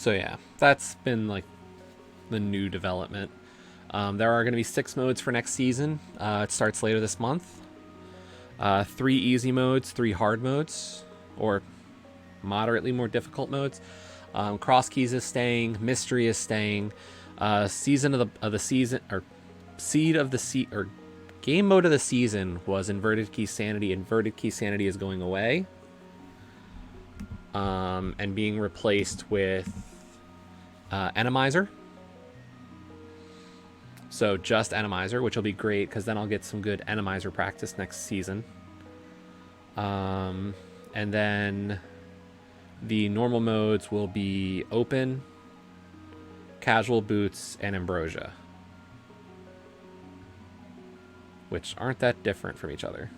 So yeah, that's been like the new development. There are going to be 6 modes for next season. It starts later this month. 3 easy modes, 3 hard modes, or moderately more difficult modes. Cross keys is staying. Mystery is staying. Season of the season, or seed of the or game mode of the season was inverted key sanity. Inverted key sanity is going away, and being replaced with Enemizer. So just Enemizer, which will be great because then I'll get some good Enemizer practice next season. And then the normal modes will be Open, Casual Boots, and Ambrosia, which aren't that different from each other.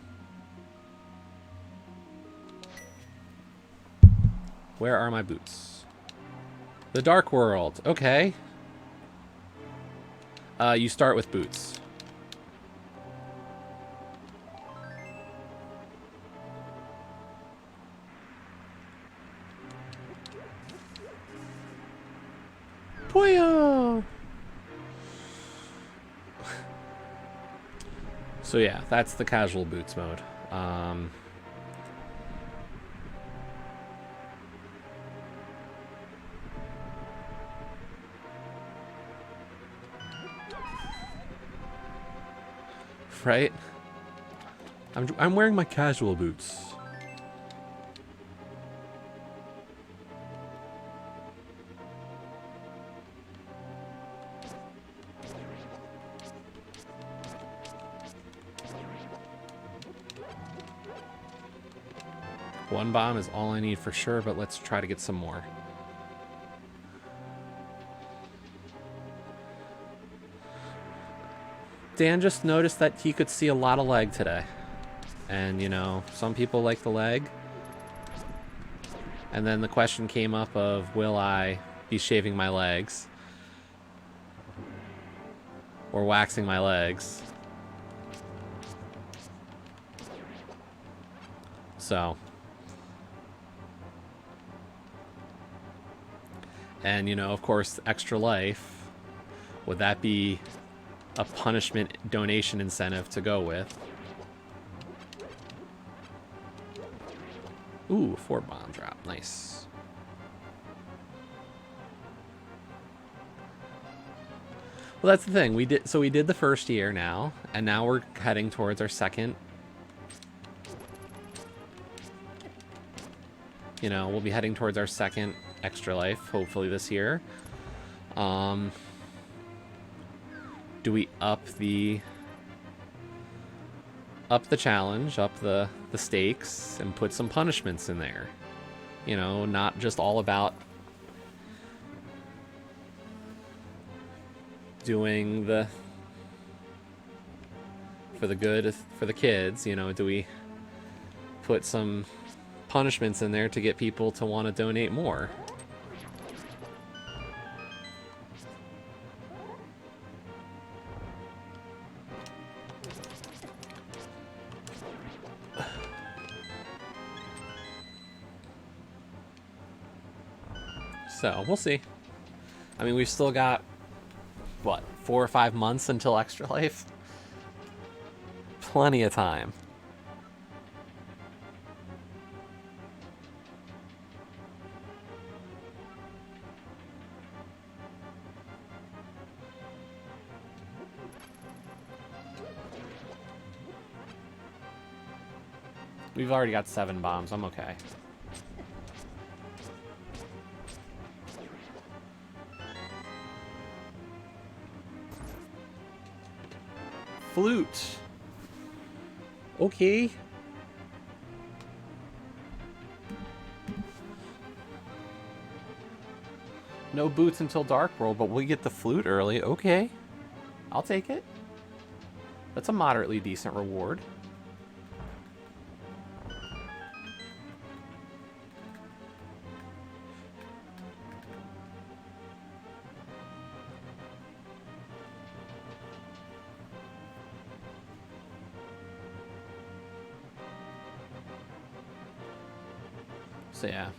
Where are my boots? The Dark World. Okay. You start with boots. Poyo! So yeah, that's the casual boots mode. Right? I'm wearing my casual boots. One bomb is all I need for sure, but let's try to get some more. Dan just noticed that he could see a lot of leg today. And, you know, some people like the leg. And then the question came up of, will I be shaving my legs? Or waxing my legs? So. And, you know, of course, extra life. Would that be a punishment donation incentive to go with? Ooh, 4 bomb drop. Nice. Well, that's the thing. We did the first year now, and now we're heading towards our second. You know, we'll be heading towards our second extra life, hopefully this year. Do we up the challenge, up the stakes, and put some punishments in there? You know, not just all about doing for the good for the kids. You know, do we put some punishments in there to get people to want to donate more? So, we'll see. I mean, we've still got, what, 4 or 5 months until Extra Life? Plenty of time. We've already got 7 bombs. I'm okay. Flute. Okay. No boots until Dark World, but we get the flute early. Okay. I'll take it. That's a moderately decent reward. So yeah,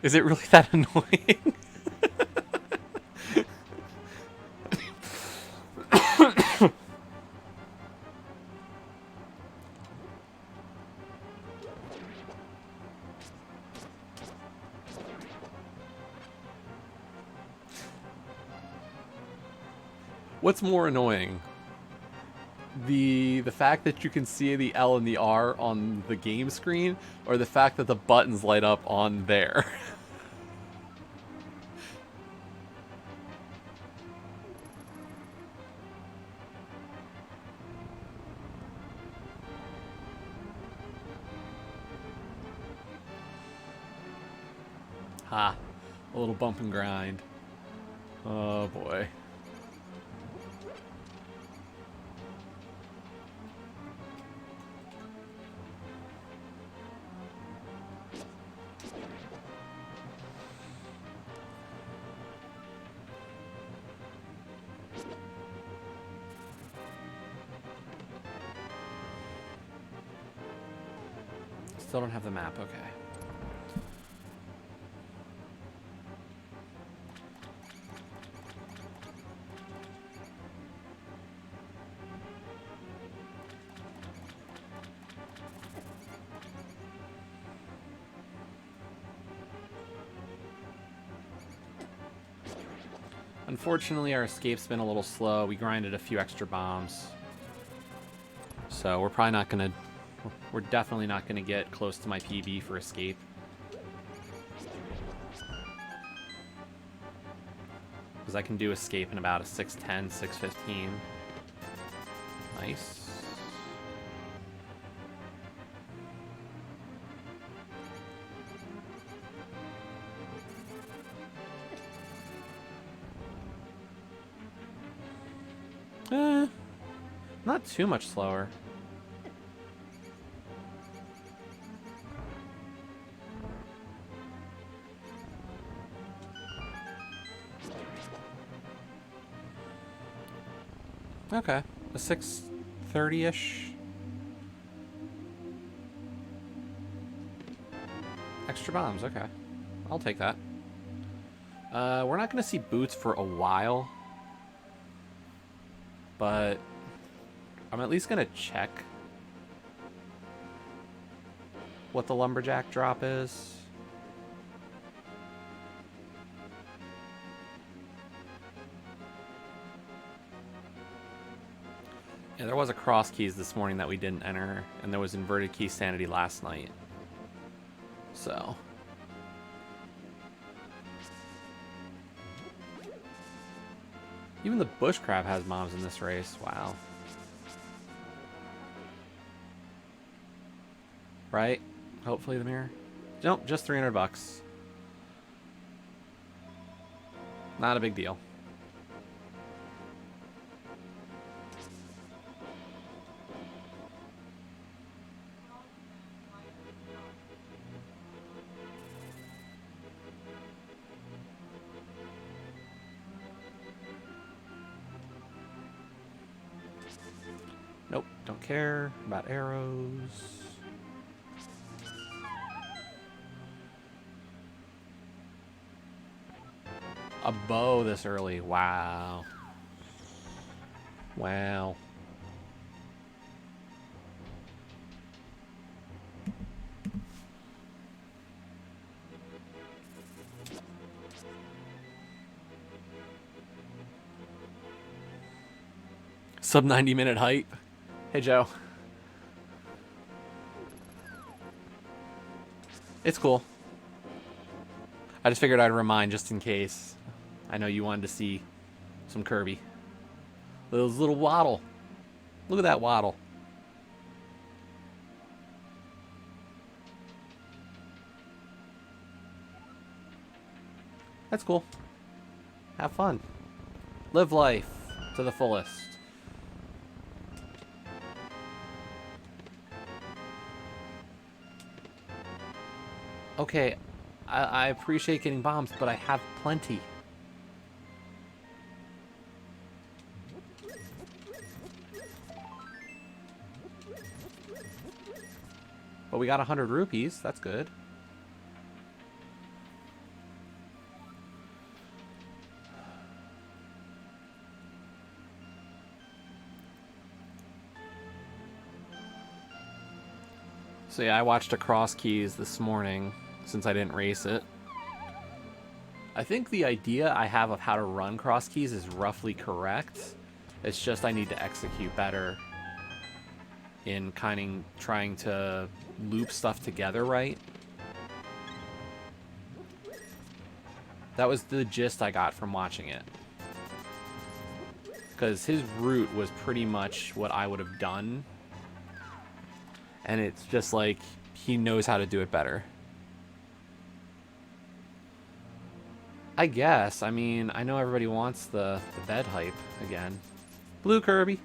Is it really that annoying? What's more annoying? The fact that you can see the L and the R on the game screen, or the fact that the buttons light up on there? Ha. A little bump and grind. Oh boy. Still don't have the map, okay. Unfortunately, our escape's been a little slow. We grinded a few extra bombs. So we're probably not gonna... We're definitely not gonna get close to my PB for escape. Because I can do escape in about a 6:10, 6:15. Nice. Not too much slower. Okay, a 6:30-ish. Extra bombs, okay. I'll take that. We're not going to see boots for a while. But I'm at least going to check what the lumberjack drop is. Yeah, there was a cross keys this morning that we didn't enter, and there was inverted key sanity last night. So... Even the bush crab has moms in this race. Wow. Right? Hopefully the mirror. Nope, just 300 bucks. Not a big deal. Nope, don't care about arrows. A bow this early. Wow. Wow. Sub 90-minute hype. Hey, Joe. It's cool. I just figured I'd remind just in case. I know you wanted to see some Kirby. Those little waddle. Look at that waddle. That's cool. Have fun. Live life to the fullest. Okay, I appreciate getting bombs, but I have plenty. But we got 100 rupees. That's good. So yeah, I watched a cross keys this morning since I didn't race it. I think the idea I have of how to run cross keys is roughly correct. It's just I need to execute better in kind of trying to loop stuff together right. That was the gist I got from watching it. Because his route was pretty much what I would have done. And it's just like, he knows how to do it better. I guess. I mean, I know everybody wants the bed hype again. Blue Kirby.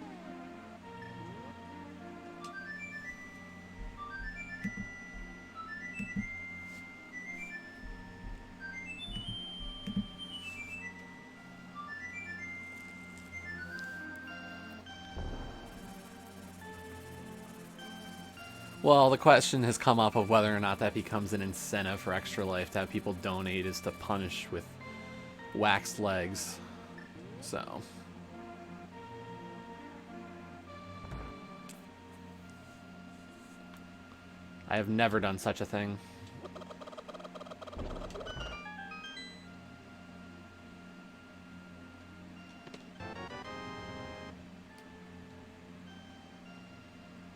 Well, the question has come up of whether or not that becomes an incentive for Extra Life to have people donate is to punish with waxed legs. So I have never done such a thing.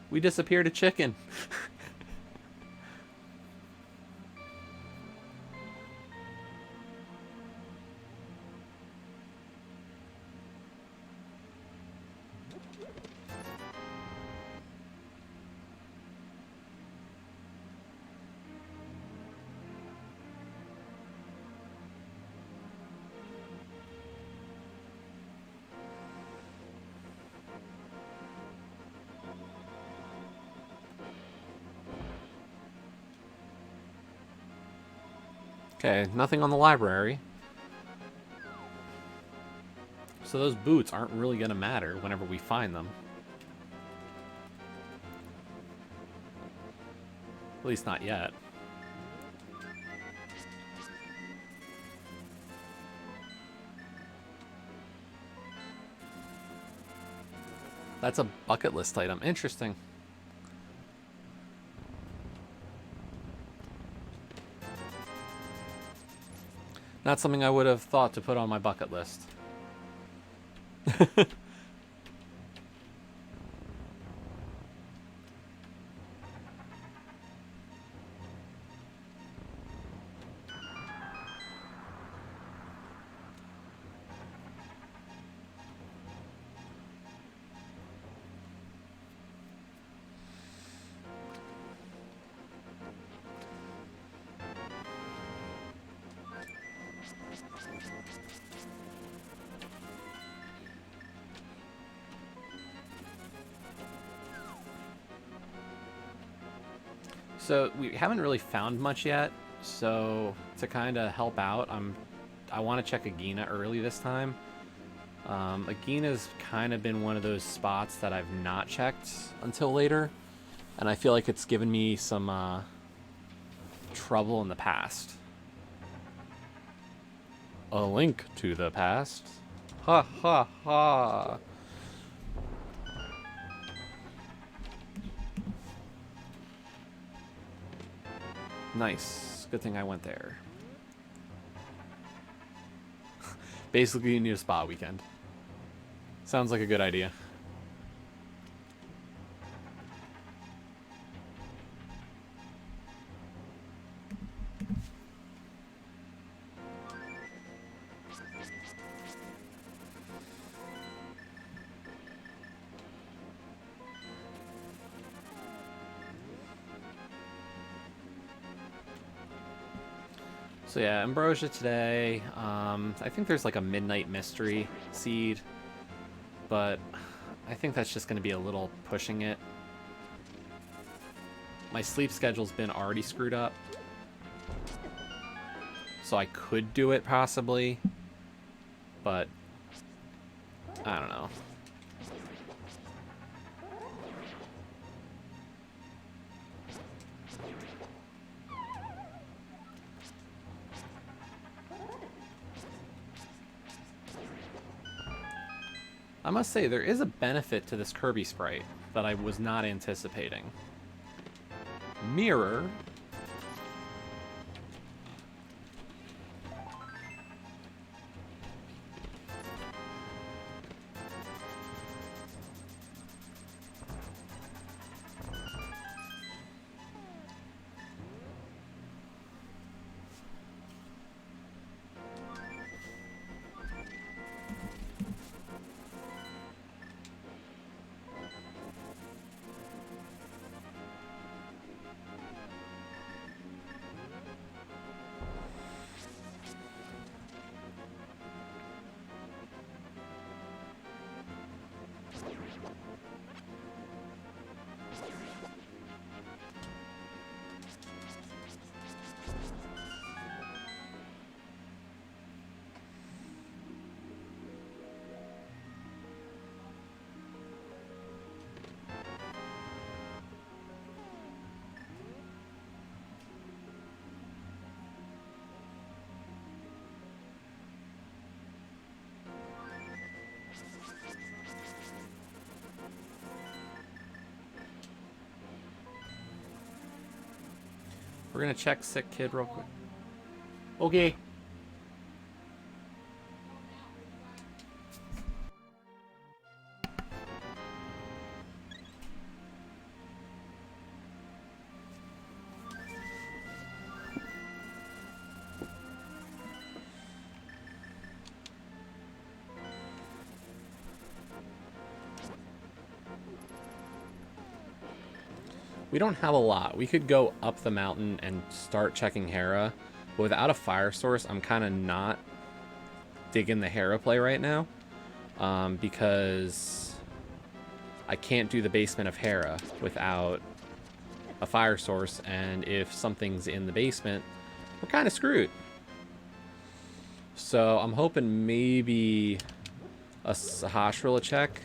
We disappeared a chicken. Okay, nothing on the library. So those boots aren't really going to matter whenever we find them. At least not yet. That's a bucket list item. Interesting. Not something I would have thought to put on my bucket list. So we haven't really found much yet, so to kind of help out, I want to check Agina early this time. Agina's kind of been one of those spots that I've not checked until later, and I feel like it's given me some trouble in the past. A link to the past. Ha ha ha. Nice. Good thing I went there. Basically, you need a spa weekend. Sounds like a good idea. So yeah, Ambrosia today. I think there's like a Midnight Mystery seed, but I think that's just going to be a little pushing it. My sleep schedule's been already screwed up, so I could do it possibly, but I don't know. I must say, there is a benefit to this Kirby sprite that I was not anticipating. Mirror. We're gonna check sick kid real quick. Okay. We don't have a lot. We could go up the mountain and start checking Hera, but without a fire source, I'm kind of not digging the Hera play right now, because I can't do the basement of Hera without a fire source, and if something's in the basement, we're kind of screwed. So I'm hoping maybe a Sahasrahla check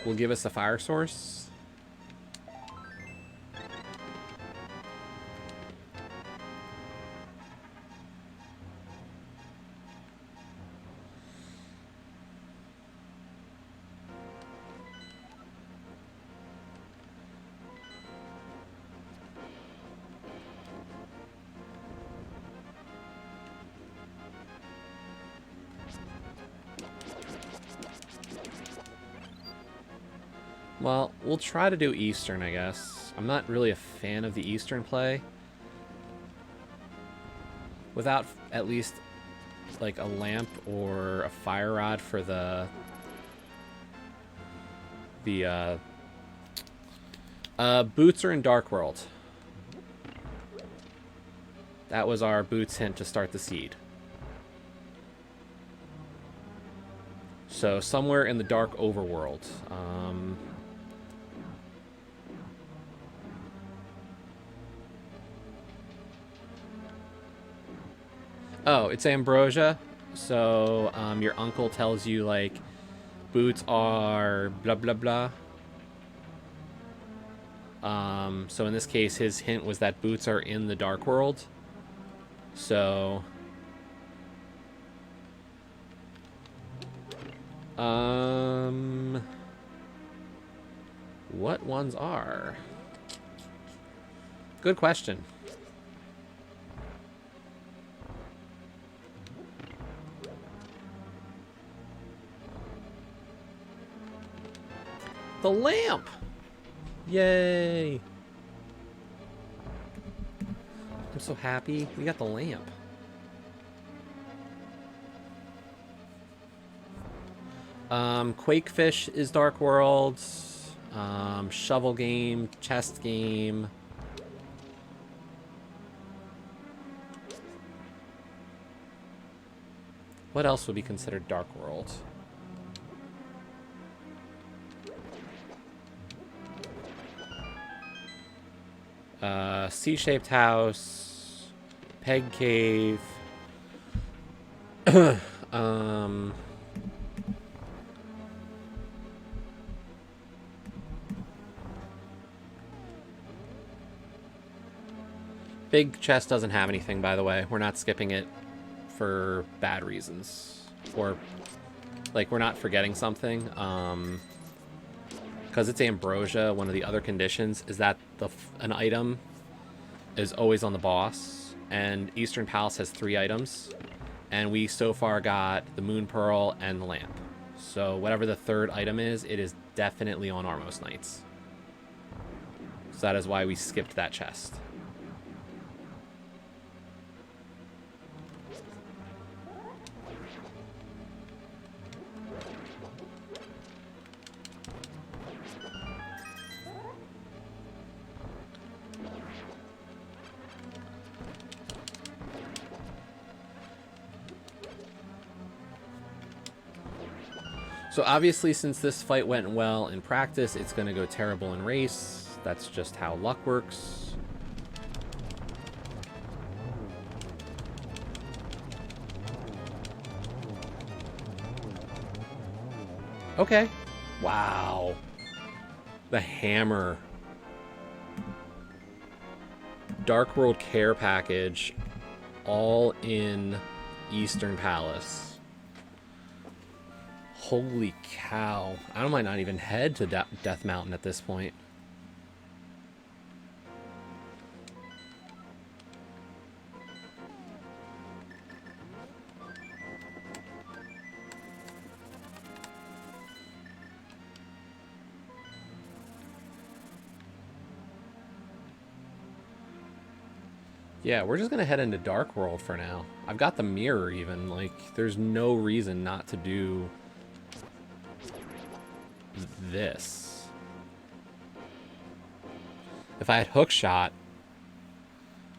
will give us a fire source. Well, we'll try to do Eastern, I guess. I'm not really a fan of the Eastern play. Without at least, like, a lamp or a fire rod for the boots are in Dark World. That was our boots hint to start the seed. So somewhere in the dark overworld. Oh, it's Ambrosia. So your uncle tells you, like, boots are blah blah blah. So in this case, his hint was that boots are in the dark world. So what ones are? Good question. The lamp! Yay! I'm so happy. We got the lamp. Quakefish is Dark World. Shovel game, chest game. What else would be considered Dark World? C-shaped house, peg cave, big chest doesn't have anything, by the way. We're not skipping it for bad reasons, or like we're not forgetting something. because it's Ambrosia, one of the other conditions is that an item is always on the boss, and Eastern Palace has 3 items, and we so far got the Moon Pearl and the lamp. So whatever the 3rd item is, it is definitely on Armos Knights. So that is why we skipped that chest. So obviously, since this fight went well in practice, it's going to go terrible in race. That's just how luck works. Okay. Wow. The hammer. Dark World Care Package. All in Eastern Palace. Holy cow. I might not even head to Death Mountain at this point. Yeah, we're just going to head into Dark World for now. I've got the mirror even. Like, there's no reason not to do this. If I had hook shot,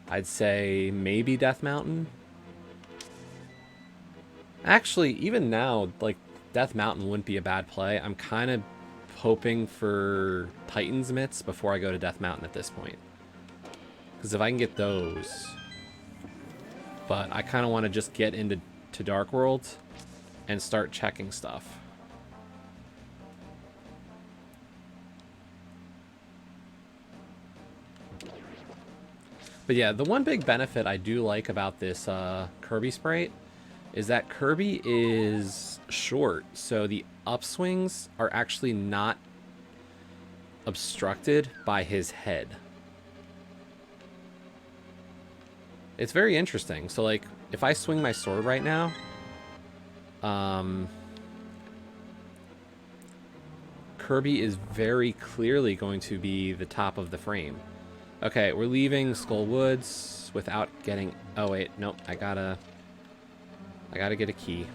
I'd say maybe Death Mountain. Actually, even now, like, Death Mountain wouldn't be a bad play. I'm kind of hoping for Titan's Mitts before I go to Death Mountain at this point. Because if I can get those... But I kind of want to just get into Dark World and start checking stuff. But yeah, the one big benefit I do like about this Kirby sprite is that Kirby is short, so the upswings are actually not obstructed by his head. It's very interesting. So, like, if I swing my sword right now, Kirby is very clearly going to be the top of the frame. Okay, we're leaving Skull Woods without getting... Oh, wait. Nope. I gotta get a key.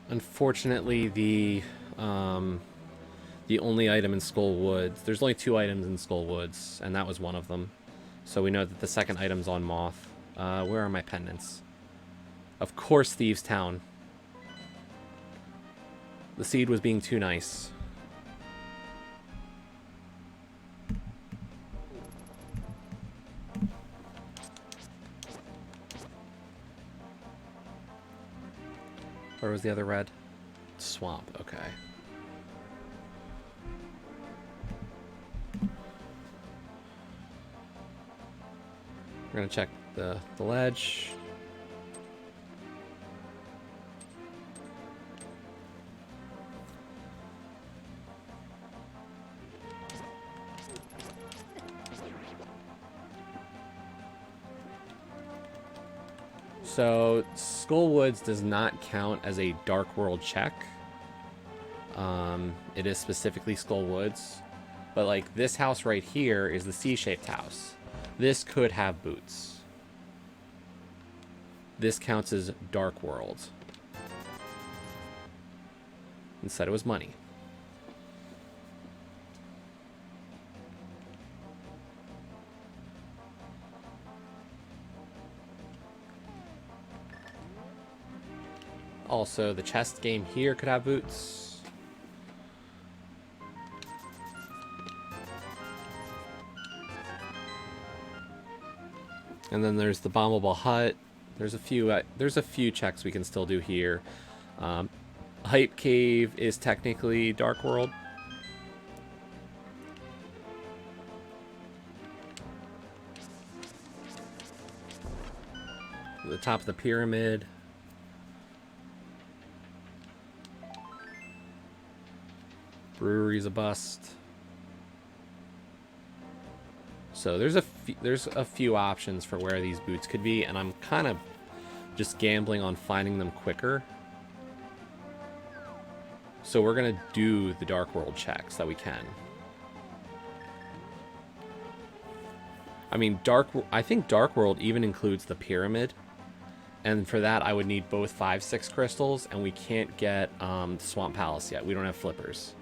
Unfortunately, the only item in Skull Woods... There's only 2 items in Skull Woods, and that was one of them. So we know that the second item's on Moth. Where are my pendants? Of course, Thieves' Town. The seed was being too nice. Where was the other red? Swamp, okay. We're gonna check the ledge. So, Skull Woods does not count as a Dark World check. It is specifically Skull Woods. But, like, this house right here is the C-shaped house. This could have boots. This counts as Dark World. Instead, it was money. Also, the chest game here could have boots. And then there's the bombable hut. There's a few checks we can still do here. Hype Cave is technically Dark World. The top of the pyramid. Brewery's a bust. So there's a few options for where these boots could be, and I'm kind of just gambling on finding them quicker. So we're gonna do the Dark World checks that we can. I mean, I think Dark World even includes the pyramid, and for that I would need both 5/6 crystals, and we can't get Swamp Palace yet. We don't have flippers.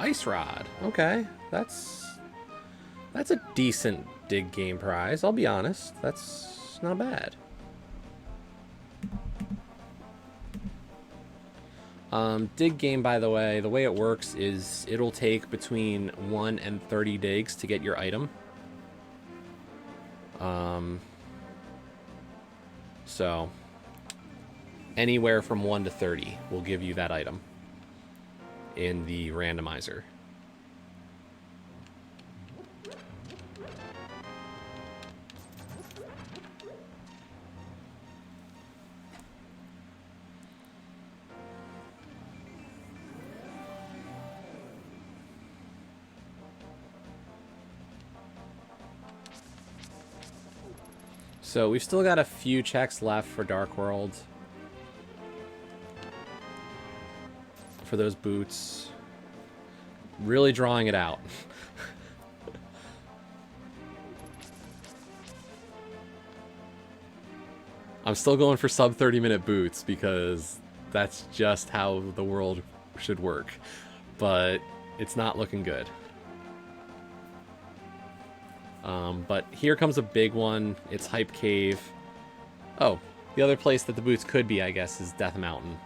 Ice Rod. Okay, that's a decent dig game prize. I'll be honest. That's not bad. Dig game, by the way it works is it'll take between 1 and 30 digs to get your item. So anywhere from 1 to 30 will give you that item in the randomizer. So we've still got a few checks left for Dark World. For those boots. Really drawing it out. I'm still going for sub 30-minute boots because that's just how the world should work. But it's not looking good. But here comes a big one. It's Hype Cave. Oh, the other place that the boots could be, I guess, is Death Mountain.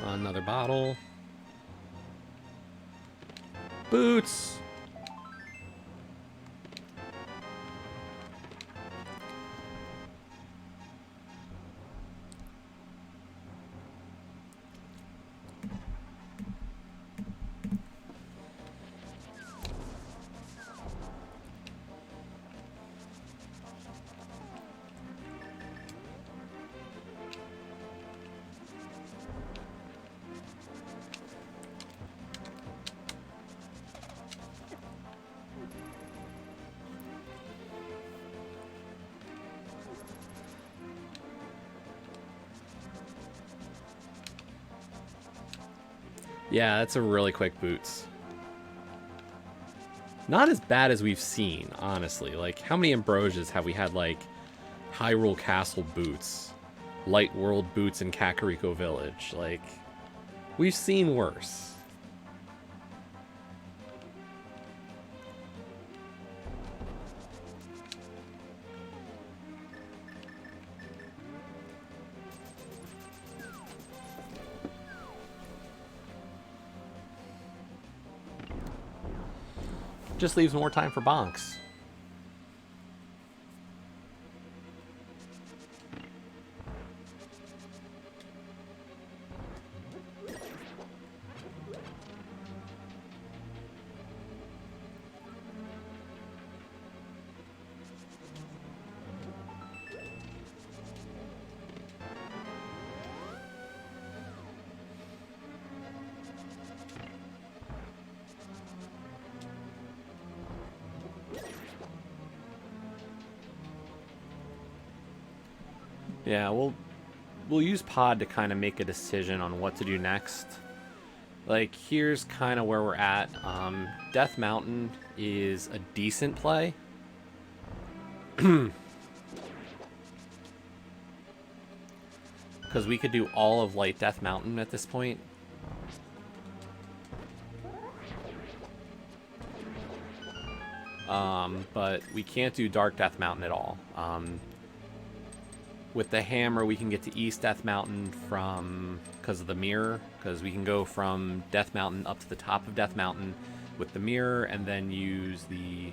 Another bottle. Boots! Yeah, that's a really quick boots. Not as bad as we've seen, honestly. Like, how many Ambrosias have we had, like, Hyrule Castle boots? Light World boots in Kakariko Village? Like, we've seen worse. Just leaves more time for bonks. Yeah, we'll use Pod to kind of make a decision on what to do next. Like, here's kind of where we're at. Death Mountain is a decent play. Because we could do all of Light Death Mountain at this point. But we can't do Dark Death Mountain at all. With the hammer, we can get to East Death Mountain from because of the mirror. Because we can go from Death Mountain up to the top of Death Mountain with the mirror, and then use the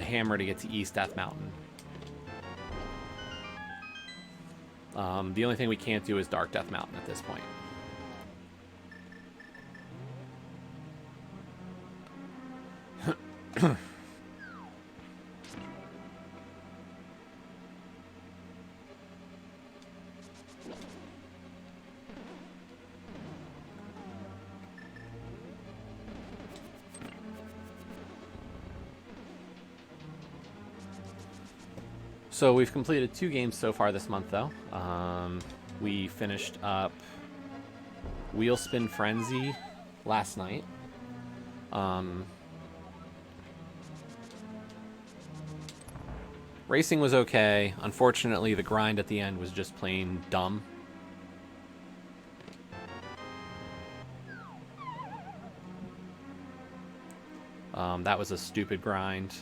hammer to get to East Death Mountain. The only thing we can't do is Dark Death Mountain at this point. So we've completed 2 games so far this month, though. We finished up Wheelspin Frenzy last night. Racing was okay. Unfortunately, the grind at the end was just plain dumb. That was a stupid grind.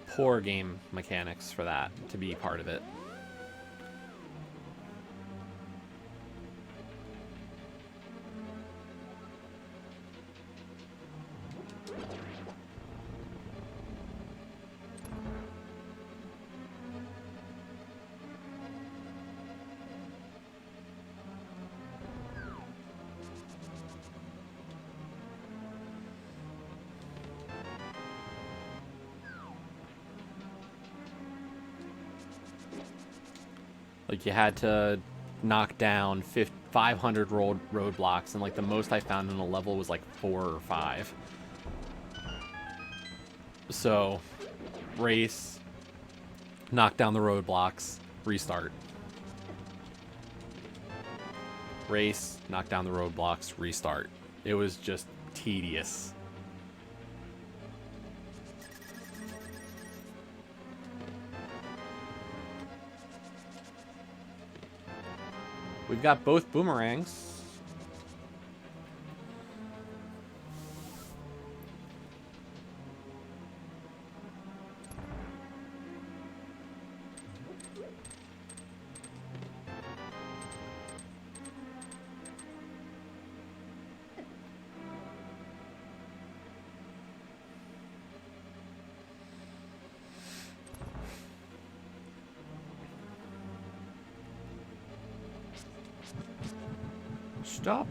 Poor game mechanics for that to be part of it. Like, you had to knock down 500 roadblocks, and like the most I found in a level was like 4 or 5. So, race, knock down the roadblocks, restart. Race, knock down the roadblocks, restart. It was just tedious. We've got both boomerangs. Stop.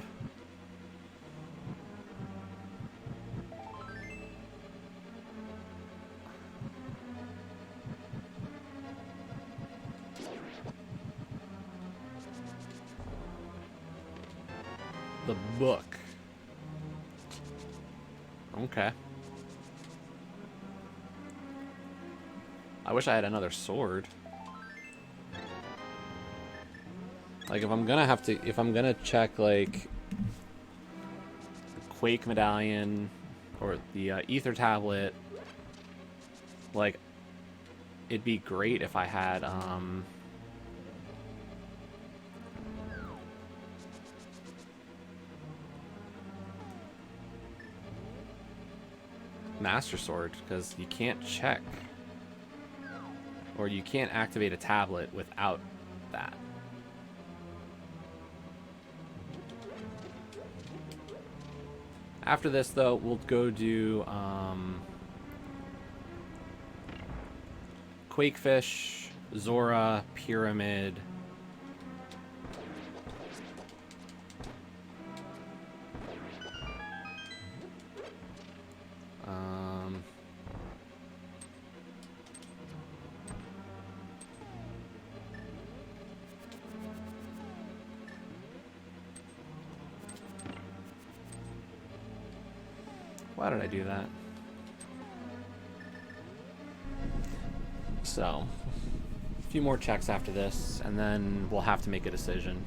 The book. Okay. I wish I had another sword. Like, if I'm gonna check, like, the Quake Medallion or the Ether Tablet, like, it'd be great if I had, Master Sword, because you can't check. Or you can't activate a tablet without that. After this, though, we'll go do Quakefish, Zora, Pyramid. Why did I do that? So, A few more checks after this, and then we'll have to make a decision.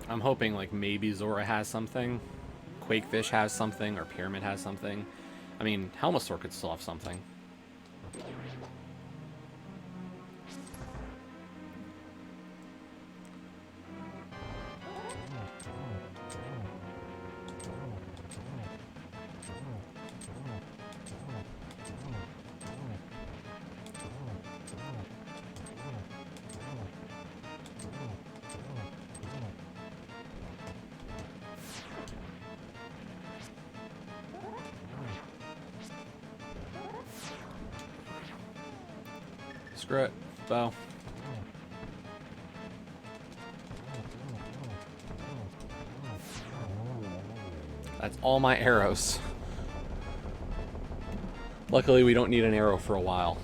I'm hoping like maybe Zora has something, Quakefish has something, or Pyramid has something. I mean, Helmasaur could still have something. Screw it, bow. That's all my arrows. Luckily, we don't need an arrow for a while.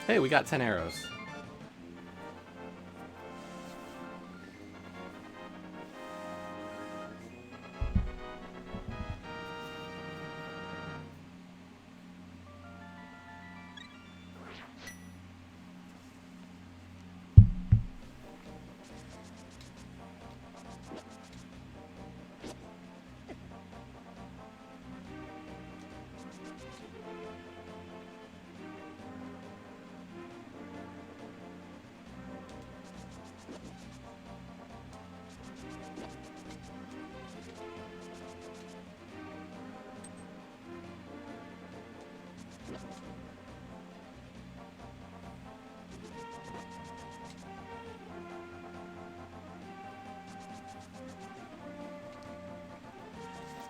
Hey, we got 10 arrows.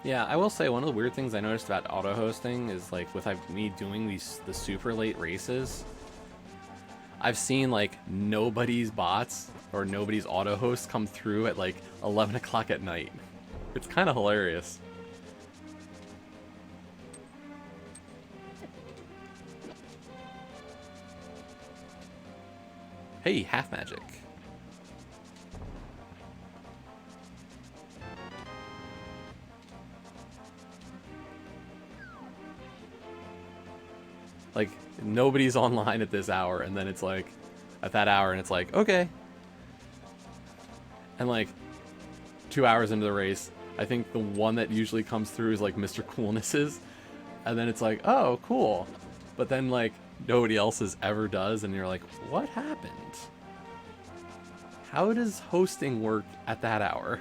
Yeah, I will say one of the weird things I noticed about auto hosting is like with me doing the super late races, I've seen like nobody's bots or nobody's auto hosts come through at like 11 o'clock at night. It's kind of hilarious. Hey, half magic. Like, nobody's online at this hour, and then it's like, at that hour, and it's like, okay. And like, 2 hours into the race, I think the one that usually comes through is like Mr. Coolness's, and then it's like, oh, cool. But then like, nobody else's ever does, and you're like, what happened? How does hosting work at that hour?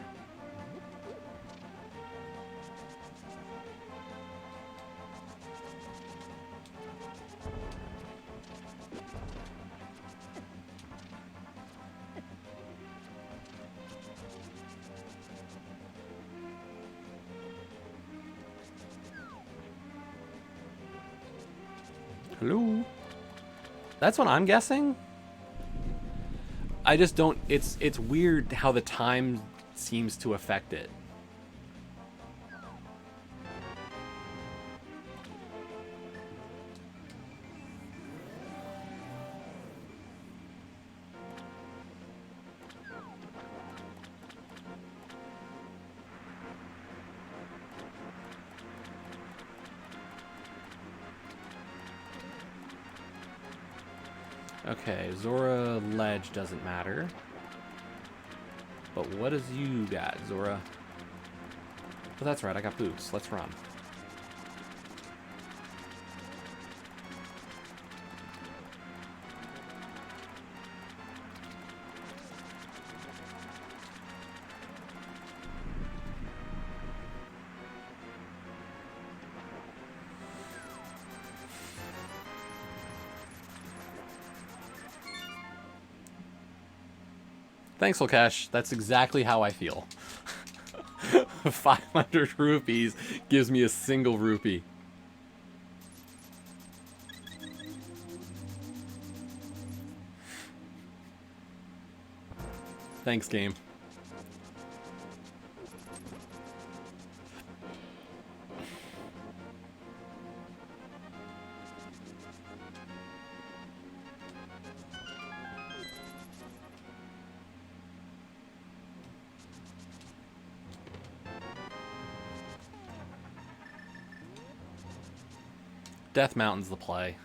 Hello? That's what I'm guessing? I just don't... It's weird how the time seems to affect it. Okay, Zora Ledge doesn't matter. But what does you got, Zora? Oh, that's right, I got boots. Let's run. Thanks, Lakesh. That's exactly how I feel. 500 rupees gives me a single rupee. Thanks, game. Death Mountain's the play.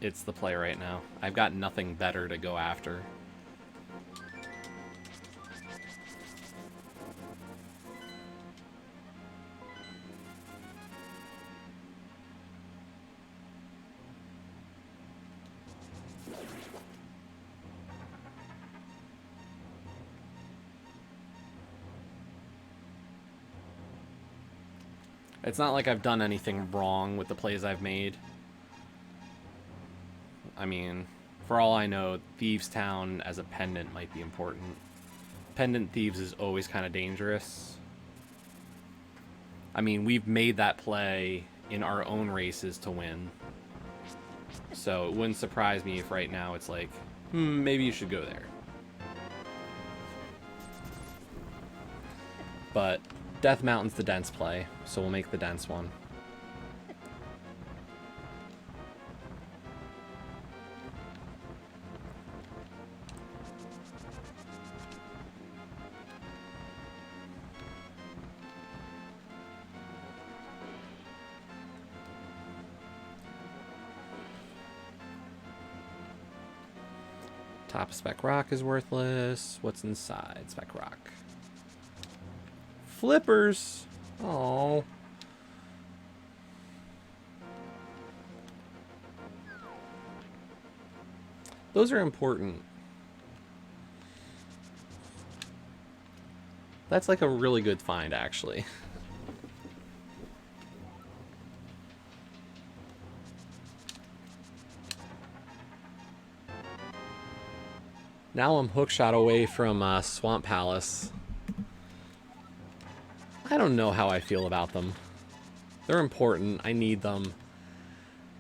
It's the play right now. I've got nothing better to go after. It's not like I've done anything wrong with the plays I've made. I mean, for all I know, Thieves Town as a pendant might be important. Pendant Thieves is always kind of dangerous. I mean, we've made that play in our own races to win. So it wouldn't surprise me if right now it's like, maybe you should go there. But Death Mountain's the dense play, so we'll make the dense one. Top of Spec Rock is worthless. What's inside Spec Rock? Flippers. Oh. Those are important. That's like a really good find, actually. Now I'm hookshot away from Swamp Palace. I don't know how I feel about them. They're important. I need them.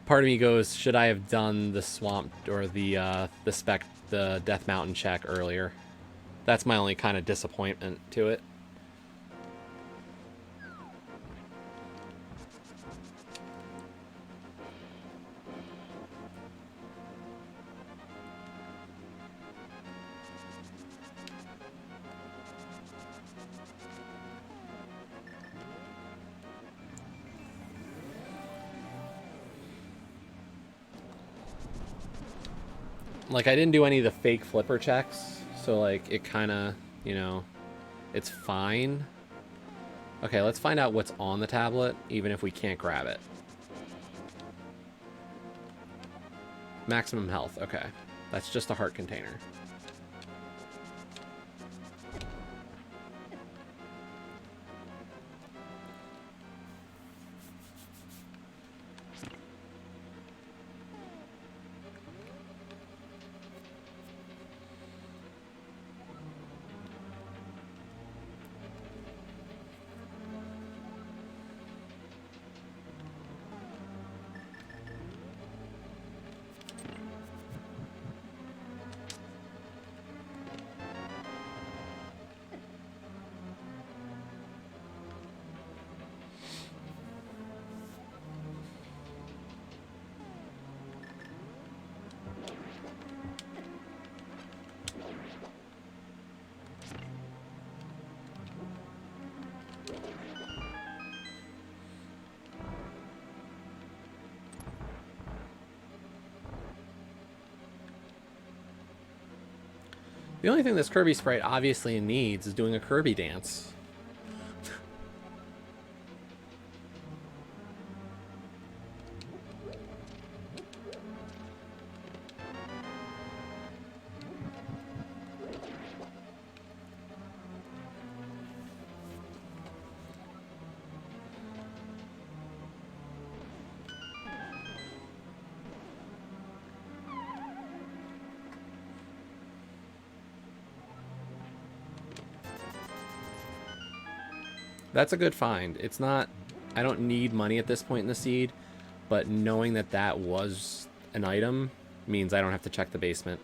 Part of me goes, should I have done the Swamp or the Death Mountain check earlier? That's my only kind of disappointment to it. Like, I didn't do any of the fake flipper checks, so, like, it kind of, you know, it's fine. Okay, let's find out what's on the tablet, even if we can't grab it. Maximum health, okay. That's just a heart container. The only thing this Kirby sprite obviously needs is doing a Kirby dance. That's a good find. It's not... I don't need money at this point in the seed, but knowing that that was an item means I don't have to check the basement.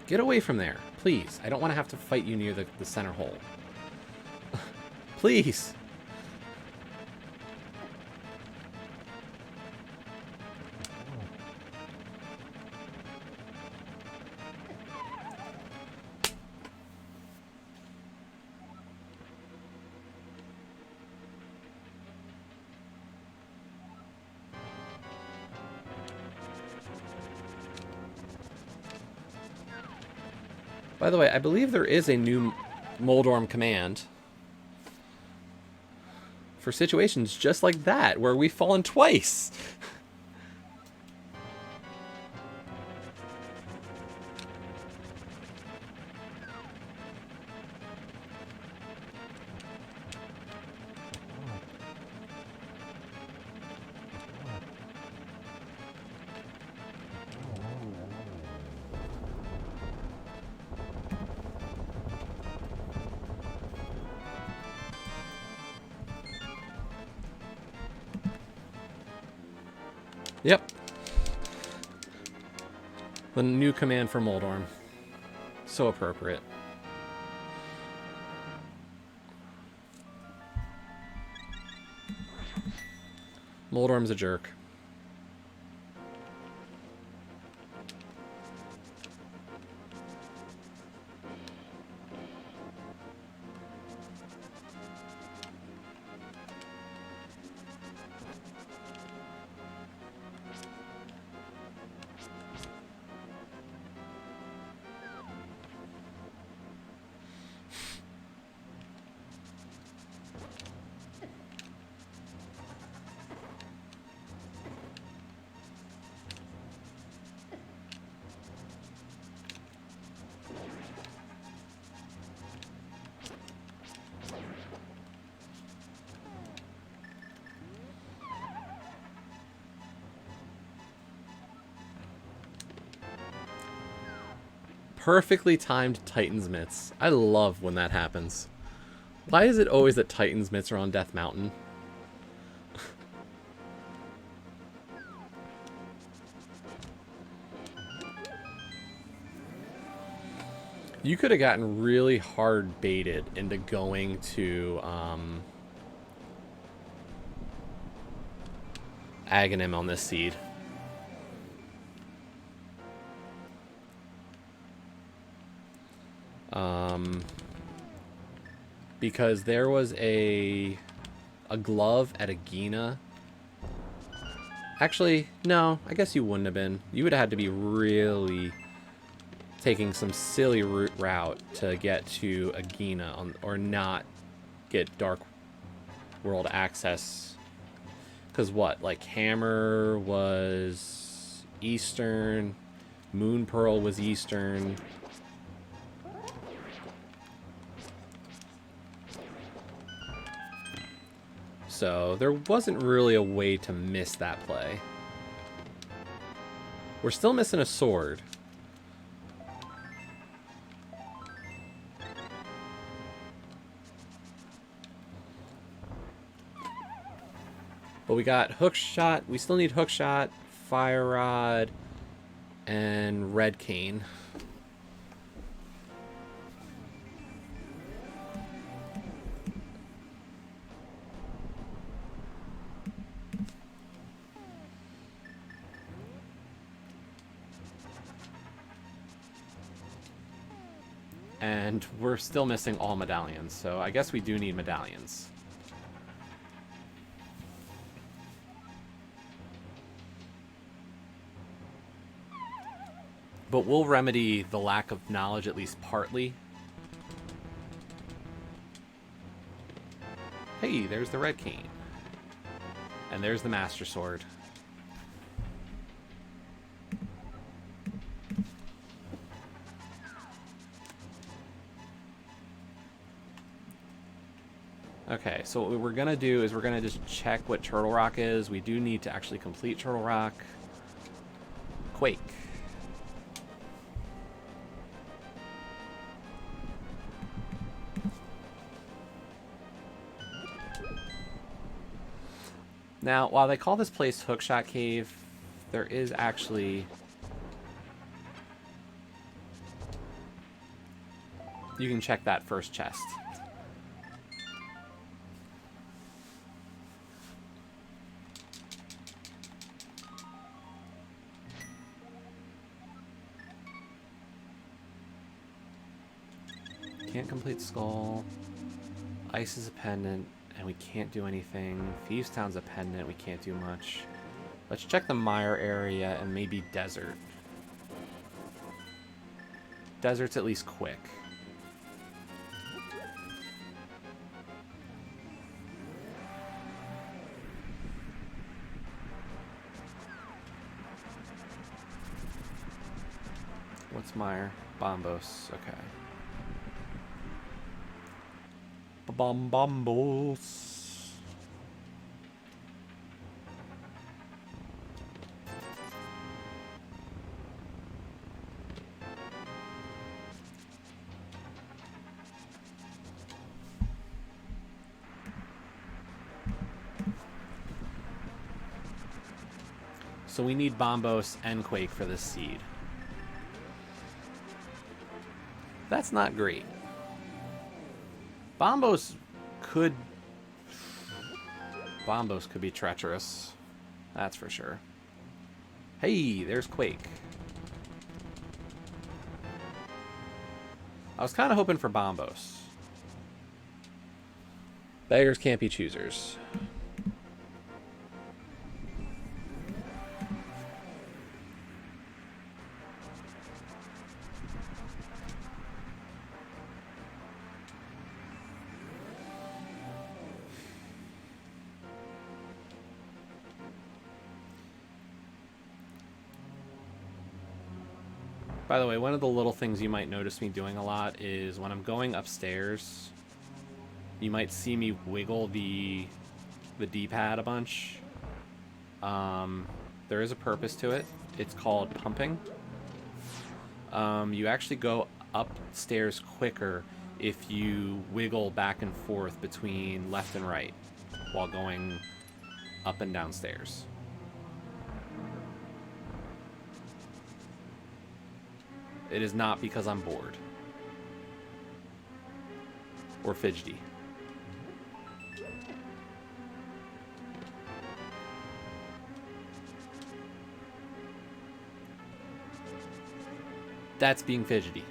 Get away from there, please. I don't want to have to fight you near the center hole. Please. By the way, I believe there is a new Moldorm command for situations just like that, where we've fallen twice. Yep. The new command for Moldorm. So appropriate. Moldorm's a jerk. Perfectly timed Titan's Mitts. I love when that happens. Why is it always that Titan's Mitts are on Death Mountain? You could have gotten really hard baited into going to Aghanim on this seed. Because there was a glove at Agina. Actually, no, I guess you wouldn't have been. You would have had to be really taking some silly route to get to Agina or not get Dark World access. Because what? Like, Hammer was Eastern, Moon Pearl was Eastern. So there wasn't really a way to miss that play. We're still missing a sword. But we got hook shot. We still need hook shot, fire rod, and red cane. And we're still missing all medallions, so I guess we do need medallions. But we'll remedy the lack of knowledge at least partly. Hey, there's the red cane. And there's the Master Sword. Okay, so what we're gonna do is we're gonna just check what Turtle Rock is. We do need to actually complete Turtle Rock. Quake. Now, while they call this place Hookshot Cave, there is actually... You can check that first chest. Can't complete Skull. Ice is a pendant, and we can't do anything. Thieves Town's a pendant, we can't do much. Let's check the Mire area and maybe Desert. Desert's at least quick. What's Mire? Bombos, okay. Bombos. So we need Bombos and Quake for this seed. That's not great. Bombos could be treacherous. That's for sure. Hey, there's Quake. I was kind of hoping for Bombos. Beggars can't be choosers. By the way, one of the little things you might notice me doing a lot is when I'm going upstairs, you might see me wiggle the D-pad a bunch. There is a purpose to it. It's called pumping. You actually go upstairs quicker if you wiggle back and forth between left and right while going up and down stairs. It is not because I'm bored or fidgety. That's being fidgety.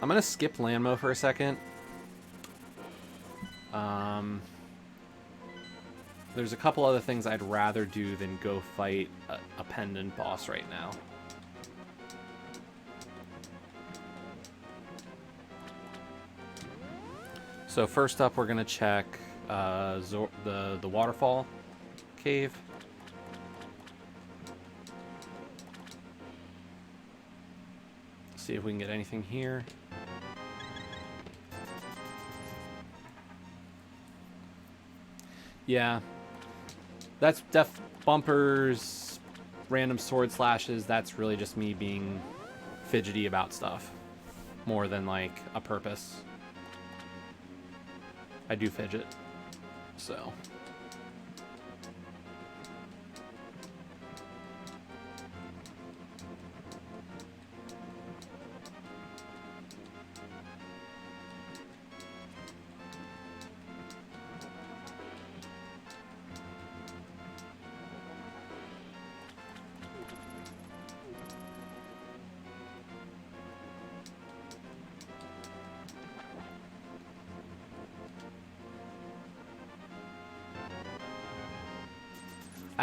I'm going to skip Landmo for a second. There's a couple other things I'd rather do than go fight a pendant boss right now. So first up, we're going to check the waterfall cave. See if we can get anything here. Yeah. That's bumpers, random sword slashes. That's really just me being fidgety about stuff more than like a purpose. I do fidget, so.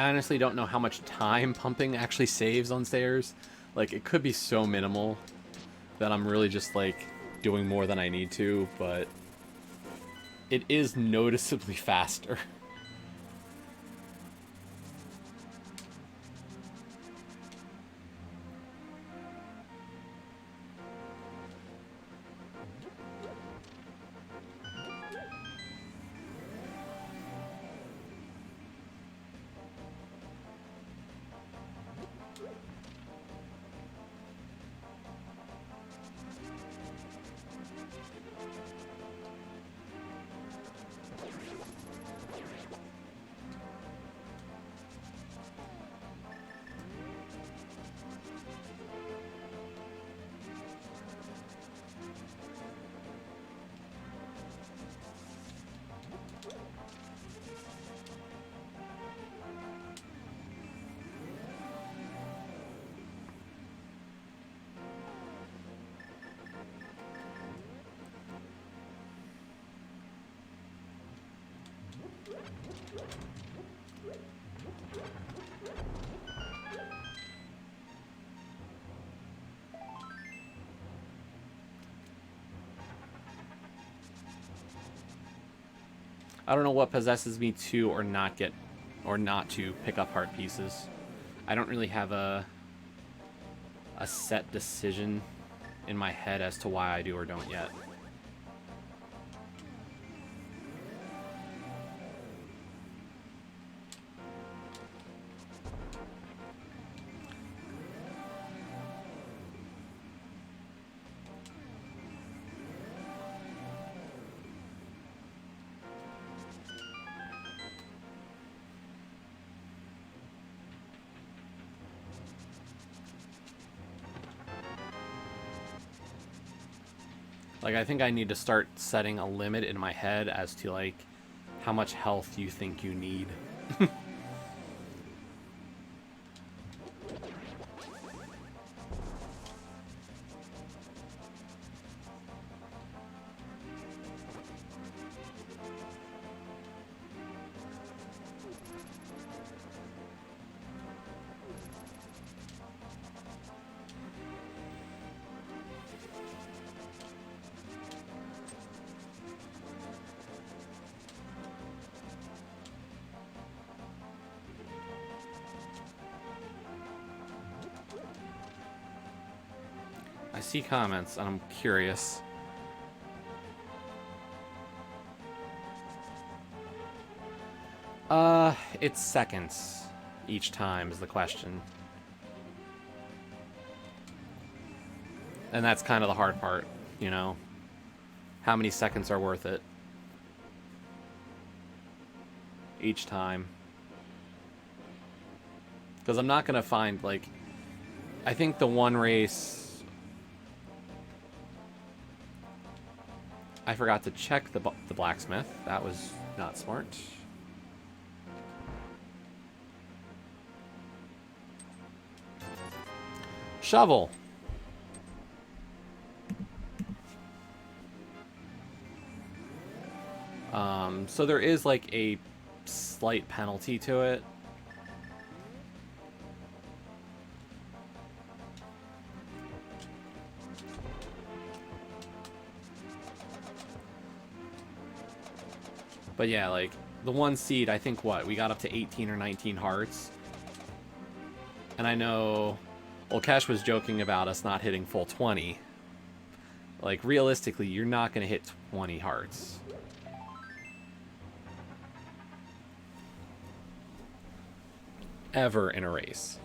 I honestly don't know how much time pumping actually saves on stairs. Like, it could be so minimal that I'm really just, like, doing more than I need to, but it is noticeably faster. I don't know what possesses me to or not to pick up heart pieces. I don't really have a set decision in my head as to why I do or don't yet. Like, I think I need to start setting a limit in my head as to, like, how much health you think you need. I see comments, and I'm curious. It's seconds each time is the question. And that's kind of the hard part, you know? How many seconds are worth it? Each time. Because I'm not going to find, like... I think the one race... I forgot to check the blacksmith. That was not smart. Shovel. So there is like a slight penalty to it. But yeah, like the one seed, I think we got up to 18 or 19 hearts. And I know, well, Kesh was joking about us not hitting full 20. Like, realistically, you're not going to hit 20 hearts. Ever in a race.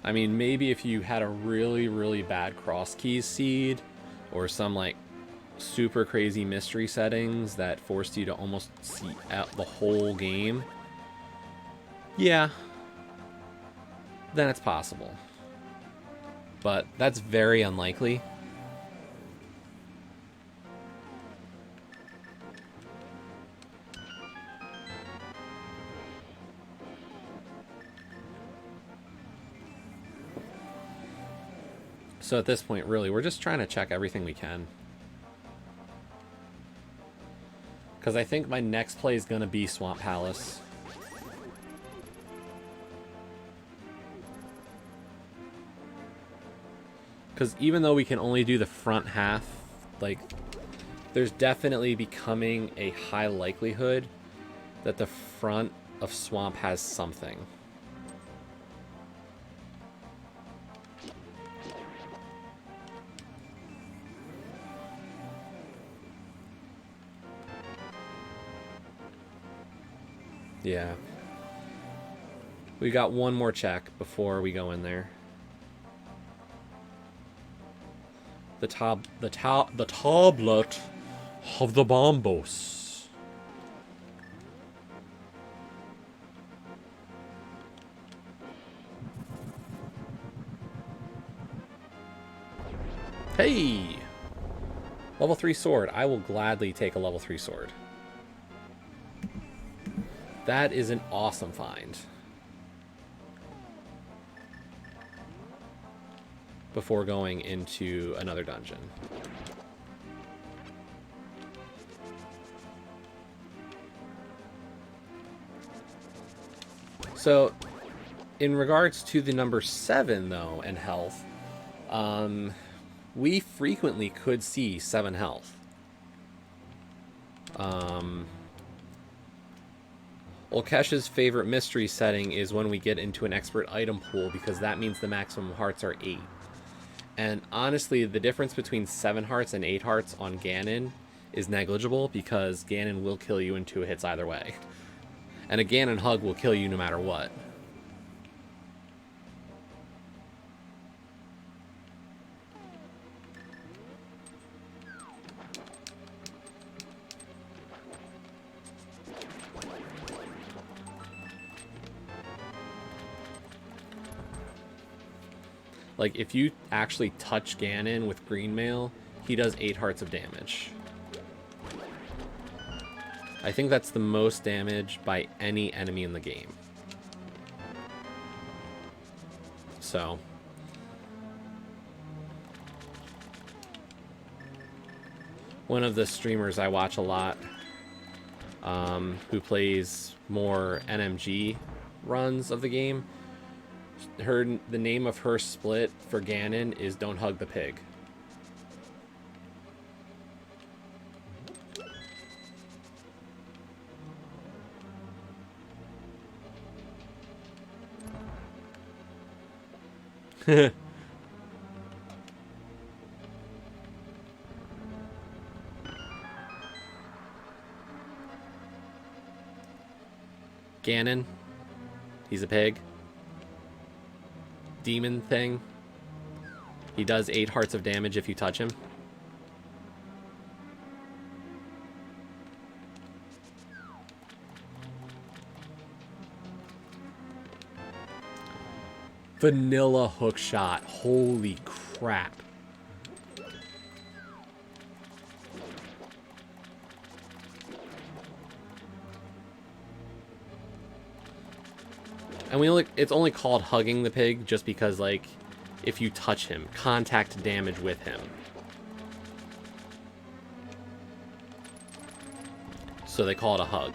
I mean, maybe if you had a really, really bad cross keys seed or some like super crazy mystery settings that forced you to almost see out the whole game, yeah, then it's possible. But that's very unlikely. So at this point, really, we're just trying to check everything we can. Because I think my next play is going to be Swamp Palace. Because even though we can only do the front half, like, there's definitely becoming a high likelihood that the front of Swamp has something. Yeah. We got one more check before we go in there. The tablet of the Bombos. Hey! Level 3 sword. I will gladly take a level 3 sword. That is an awesome find. Before going into another dungeon. So, in regards to the number 7, though, and health, we frequently could see 7 health. Olkesh's favorite mystery setting is when we get into an expert item pool, because that means the maximum hearts are 8. And honestly, the difference between 7 hearts and 8 hearts on Ganon is negligible, because Ganon will kill you in 2 hits either way. And a Ganon hug will kill you no matter what. Like, if you actually touch Ganon with Green Mail, he does 8 hearts of damage. I think that's the most damage by any enemy in the game. So. One of the streamers I watch a lot, who plays more NMG runs of the game, the name of her split for Ganon is Don't Hug the Pig. Ganon, he's a pig. Demon thing. He does 8 hearts of damage if you touch him. Vanilla hook shot. Holy crap. And it's only called hugging the pig just because, like, if you touch him, contact damage with him. So they call it a hug.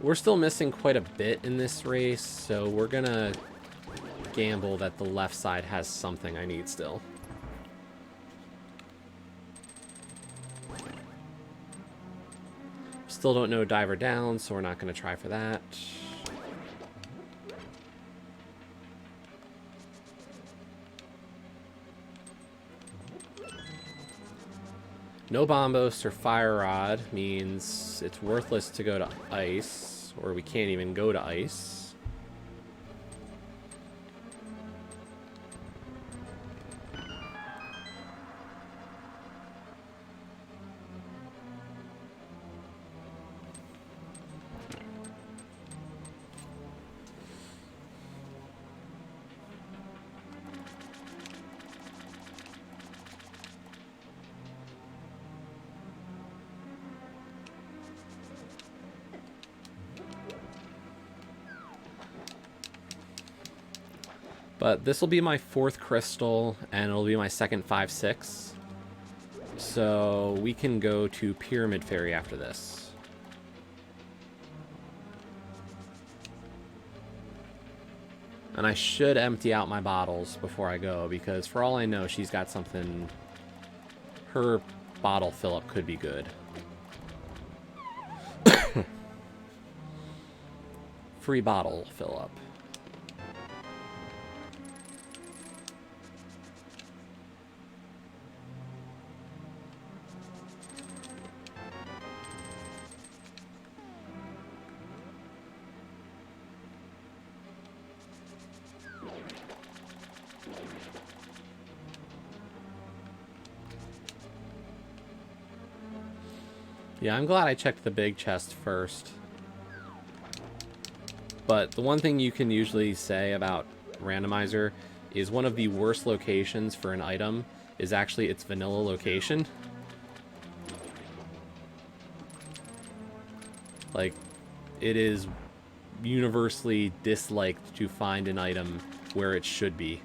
We're still missing quite a bit in this race, so we're gonna gamble that the left side has something I need still. Still don't know Diver Down, so we're not going to try for that. No Bombos or Fire Rod means it's worthless to go to Ice, or we can't even go to Ice. But this will be my 4th crystal, and it'll be my second 5/6. So we can go to Pyramid Fairy after this. And I should empty out my bottles before I go, because for all I know, she's got something... Her bottle fill-up could be good. Free bottle fill-up. Yeah, I'm glad I checked the big chest first. But the one thing you can usually say about randomizer is one of the worst locations for an item is actually its vanilla location. Like, it is universally disliked to find an item where it should be.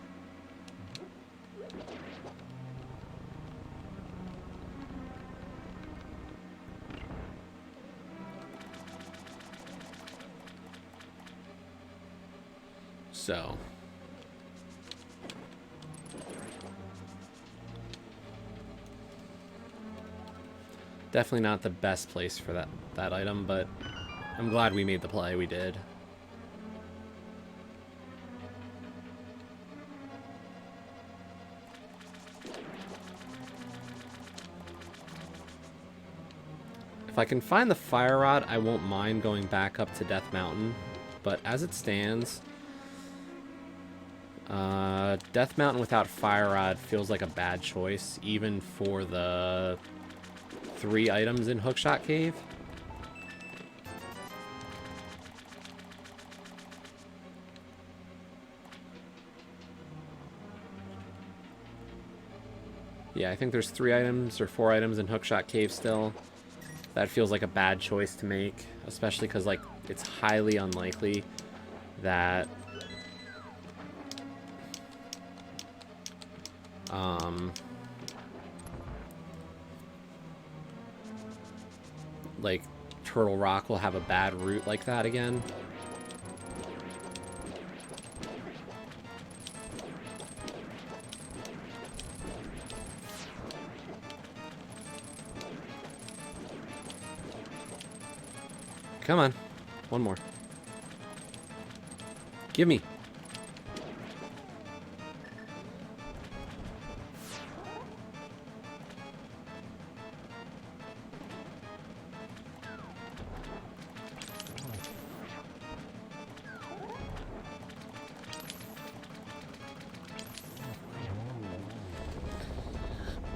So, definitely not the best place for that item, but I'm glad we made the play we did. If I can find the fire rod, I won't mind going back up to Death Mountain, but as it stands, Death Mountain without fire rod feels like a bad choice, even for the 3 items in Hookshot Cave. Yeah, I think there's 3 items or 4 items in Hookshot Cave still. That feels like a bad choice to make, especially because, like, it's highly unlikely that like, Turtle Rock will have a bad route like that again. Come on. One more. Give me.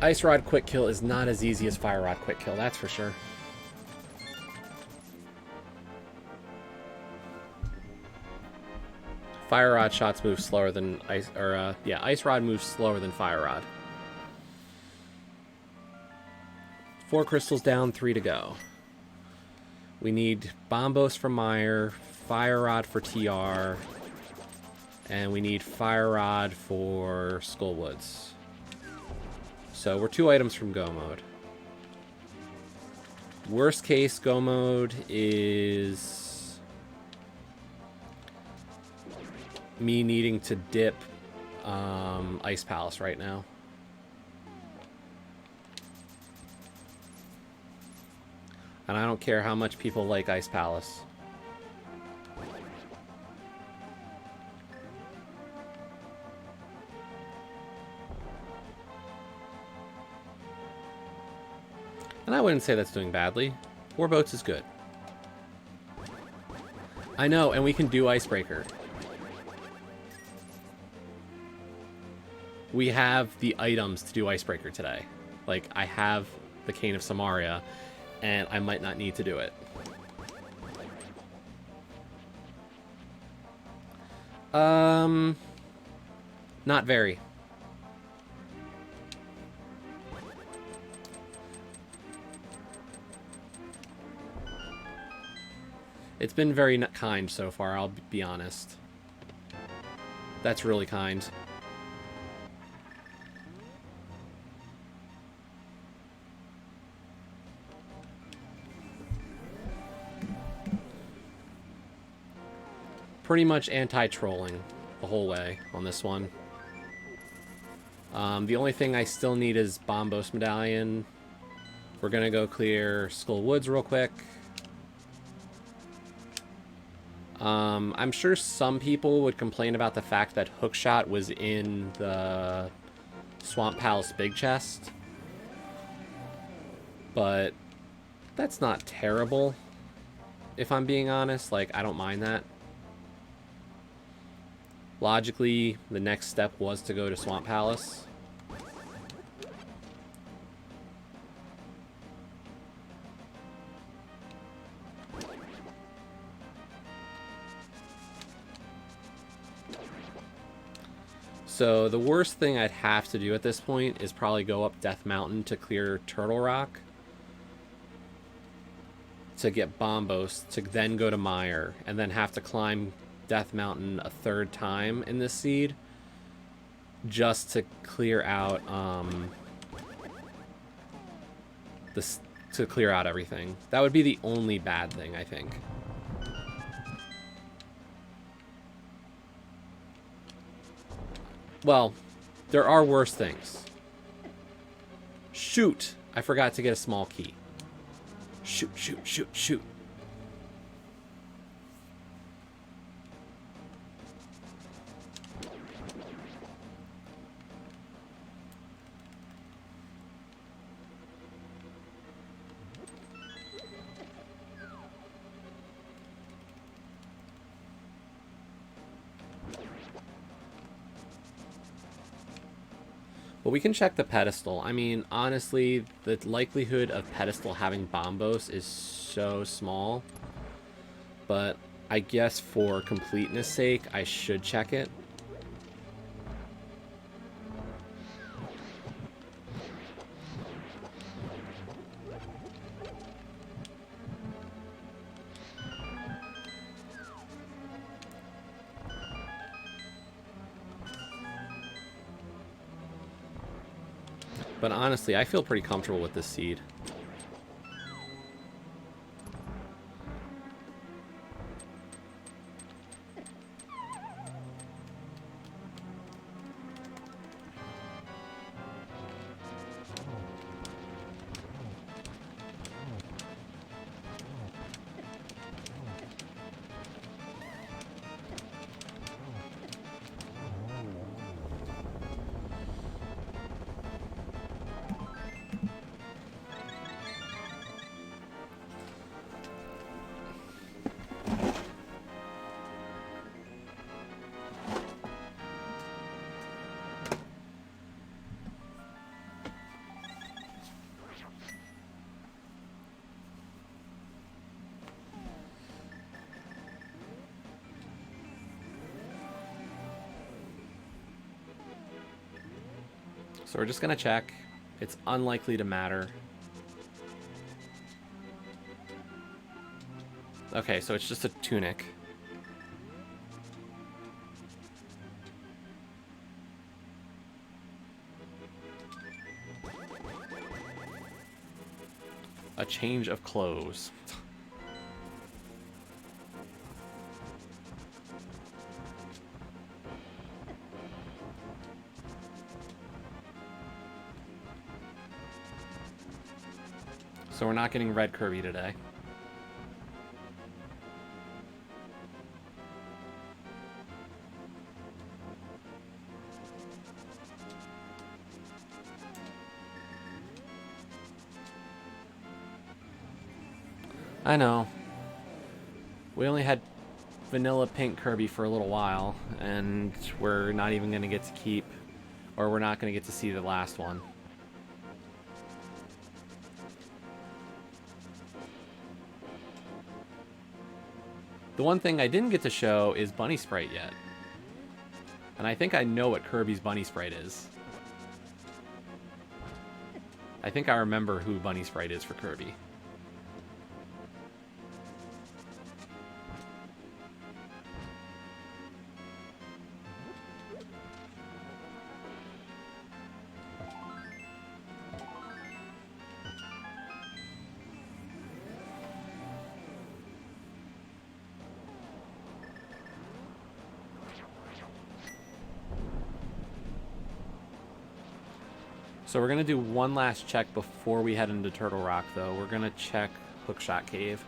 Ice Rod Quick Kill is not as easy as Fire Rod Quick Kill, that's for sure. Fire Rod shots move slower than Ice... Or, yeah, Ice Rod moves slower than Fire Rod. 4 crystals down, 3 to go. We need Bombos for Meyer, Fire Rod for TR, and we need Fire Rod for Skullwoods. So we're 2 items from Go Mode. Worst case Go Mode is me needing to dip Ice Palace right now. And I don't care how much people like Ice Palace. And I wouldn't say that's doing badly. 4 boats is good. I know, and we can do Icebreaker. We have the items to do Icebreaker today. Like, I have the Cane of Samaria, and I might not need to do it. Not very. It's been very kind so far, I'll be honest. That's really kind. Pretty much anti-trolling the whole way on this one. The only thing I still need is Bombos Medallion. We're going to go clear Skull Woods real quick. I'm sure some people would complain about the fact that Hookshot was in the Swamp Palace Big Chest. But that's not terrible, if I'm being honest. Like, I don't mind that. Logically, the next step was to go to Swamp Palace. So the worst thing I'd have to do at this point is probably go up Death Mountain to clear Turtle Rock to get Bombos, to then go to Mire, and then have to climb Death Mountain a third time in this seed just to clear out to clear out everything. That would be the only bad thing, I think. Well, there are worse things. Shoot! I forgot to get a small key. Shoot, shoot, shoot, shoot. But we can check the pedestal. I mean, honestly, the likelihood of pedestal having Bombos is so small. But I guess for completeness sake, I should check it. But honestly, I feel pretty comfortable with this seed. So we're just gonna check. It's unlikely to matter. Okay, so it's just a tunic. A change of clothes. So we're not getting red Kirby today. I know. We only had vanilla pink Kirby for a little while, and we're not even going to get to keep, or we're not going to get to see the last one. The one thing I didn't get to show is Bunny Sprite yet. And I think I know what Kirby's Bunny Sprite is. I think I remember who Bunny Sprite is for Kirby. So we're going to do one last check before we head into Turtle Rock, though. We're going to check Hookshot Cave.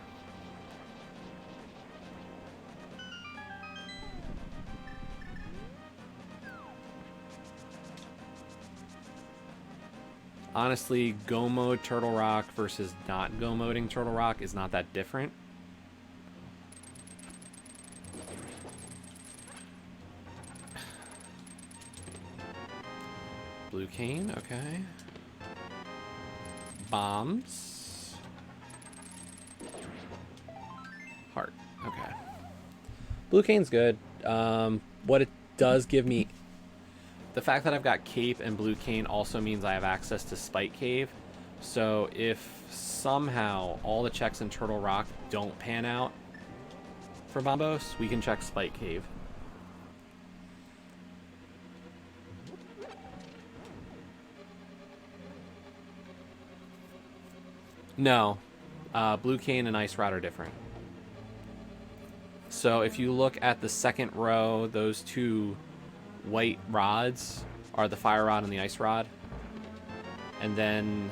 Honestly, go mode Turtle Rock versus not go moding Turtle Rock is not that different. Blue cane, okay. Bombs. Heart, okay. Blue cane's good. What it does give me... The fact that I've got Cape and Blue Cane also means I have access to Spike Cave. So if somehow all the checks in Turtle Rock don't pan out for Bombos, we can check Spike Cave. No. Blue Cane and Ice Rod are different. So if you look at the second row, those two white rods are the Fire Rod and the Ice Rod. And then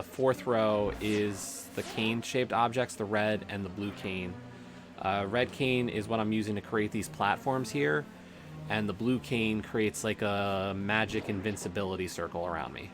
fourth row is the cane-shaped objects, the red and the blue cane. Red cane is what I'm using to create these platforms here, and the blue cane creates like a magic invincibility circle around me.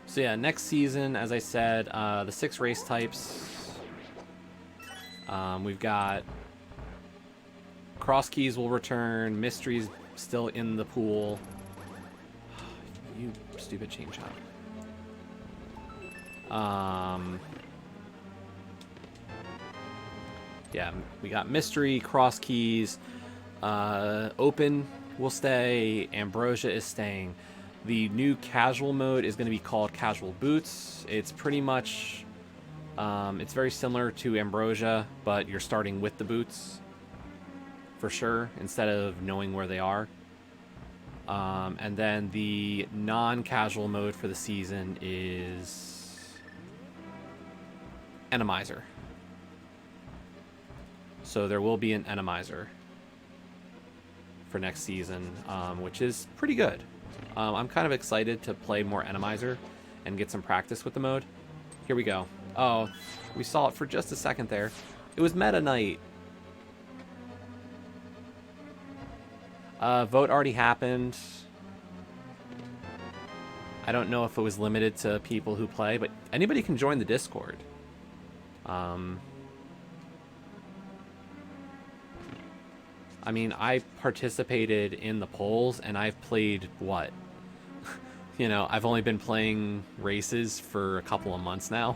So yeah, next season, as I said, the 6 race types. We've got Cross Keys will return. Mystery's still in the pool. You stupid chain chomp. Yeah, we got Mystery, Cross Keys, Open will stay, Ambrosia is staying. The new casual mode is going to be called Casual Boots. It's pretty much, it's very similar to Ambrosia, but you're starting with the boots, for sure, instead of knowing where they are. And then the non-casual mode for the season is Enemizer. So there will be an Enemizer for next season, which is pretty good. I'm kind of excited to play more Enemizer and get some practice with the mode. Here we go. Oh, we saw it for just a second there. It was Meta Knight. Vote already happened. I don't know if it was limited to people who play, but anybody can join the Discord. I mean, I participated in the polls, and I've played, what? You know, I've only been playing races for a couple of months now.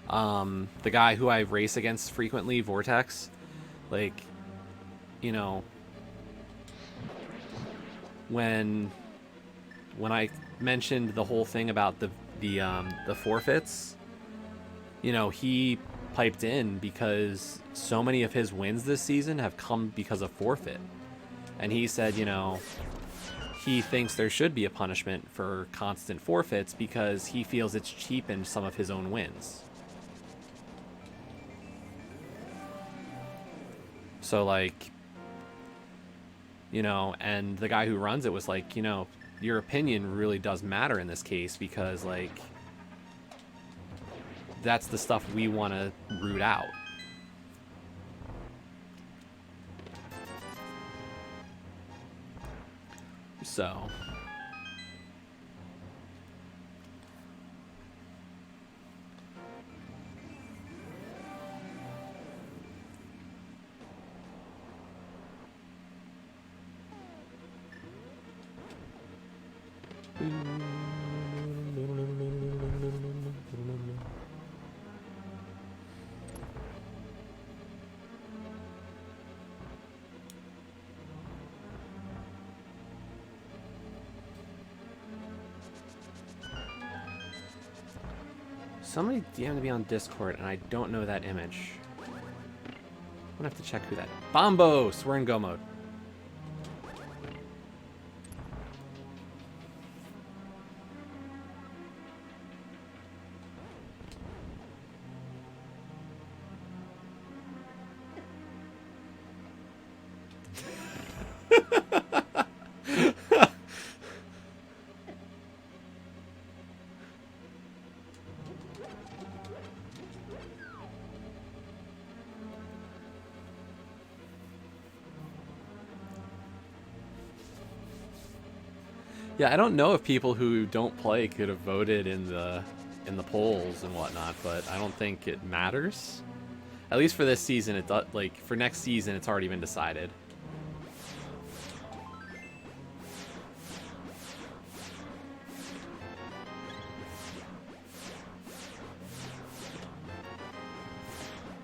The guy who I race against frequently, Vortex, like, you know, when I mentioned the whole thing about the forfeits, you know, he piped in because so many of his wins this season have come because of forfeit. And he said, you know, he thinks there should be a punishment for constant forfeits because he feels it's cheapened some of his own wins. So, like, you know, and the guy who runs it was like, you know, your opinion really does matter in this case because, like, that's the stuff we want to root out. So, Somebody DM'd me on Discord, and I don't know that image. I'm gonna have to check who that. Bombos! We're in go mode. Yeah, I don't know if people who don't play could have voted in the polls and whatnot, but I don't think it matters. At least for this season, it does. Like for next season, it's already been decided.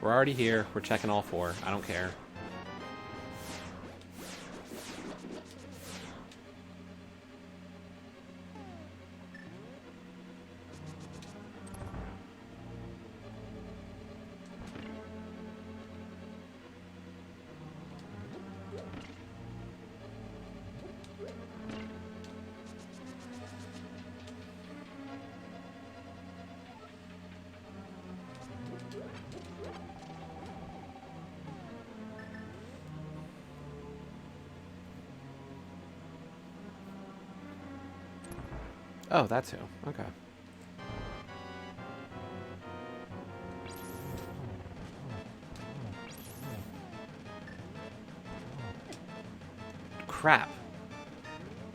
We're already here. We're checking all 4. I don't care. Oh, that's who. Okay. Crap.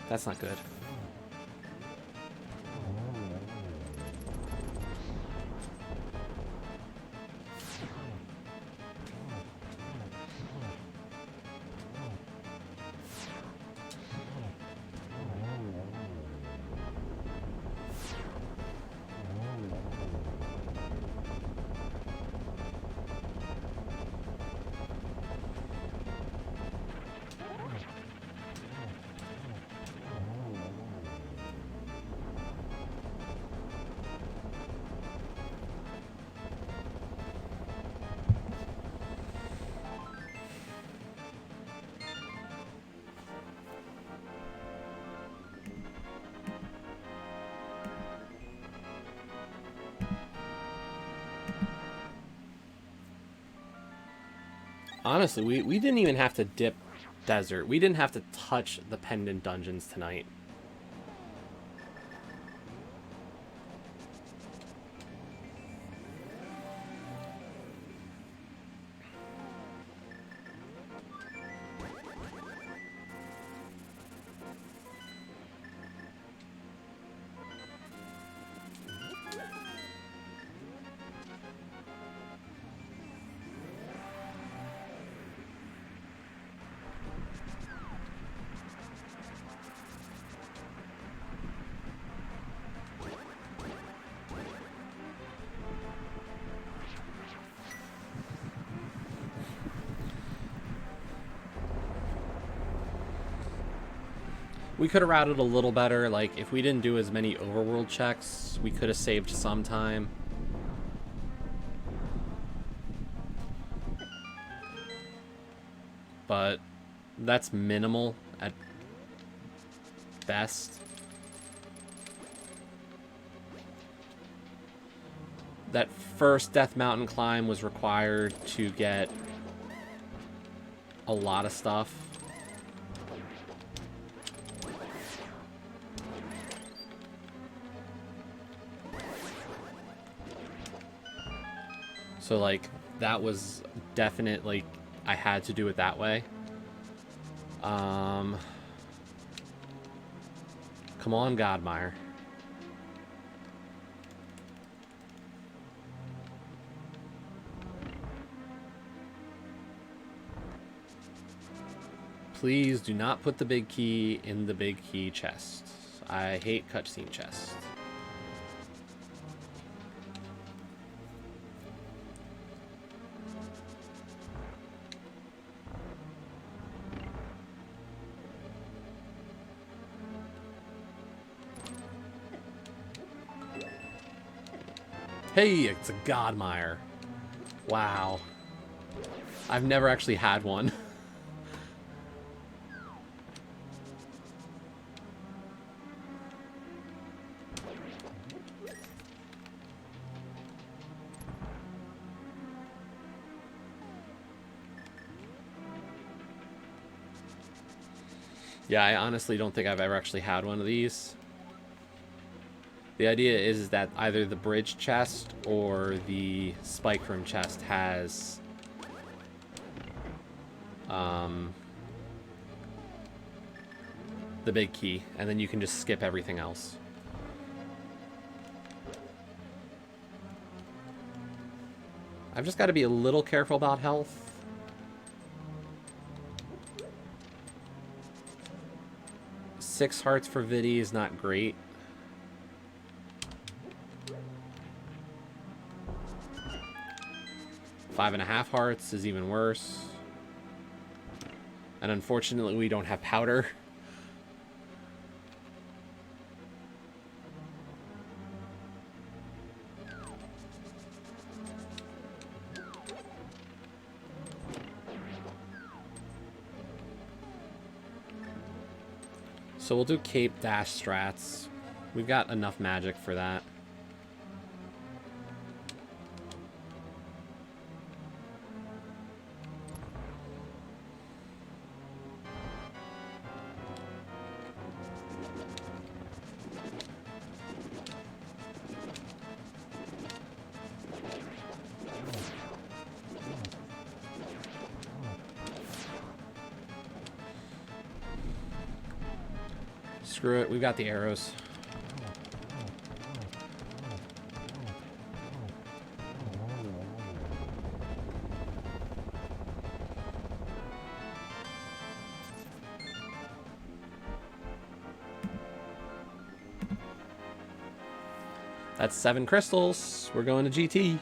That's not good. Honestly, we didn't even have to dip desert. We didn't have to touch the pendant dungeons tonight. We could have routed a little better. Like, if we didn't do as many overworld checks, we could have saved some time. But that's minimal at best. That first Death Mountain climb was required to get a lot of stuff. So, like, that was definitely, I had to do it that way. Come on, Godmire. Please do not put the big key in the big key chest. I hate cutscene chests. Hey, it's a Godmire. Wow. I've never actually had one. Yeah, I honestly don't think I've ever actually had one of these. The idea is that either the bridge chest or the spike room chest has the big key, and then you can just skip everything else. I've just got to be a little careful about health. Six hearts for Vidi is not great. Five and a half hearts is even worse. And unfortunately, we don't have powder. So we'll do Cape Dash strats. We've got enough magic for that. Screw it, we've got the arrows. That's 7 crystals. We're going to GT.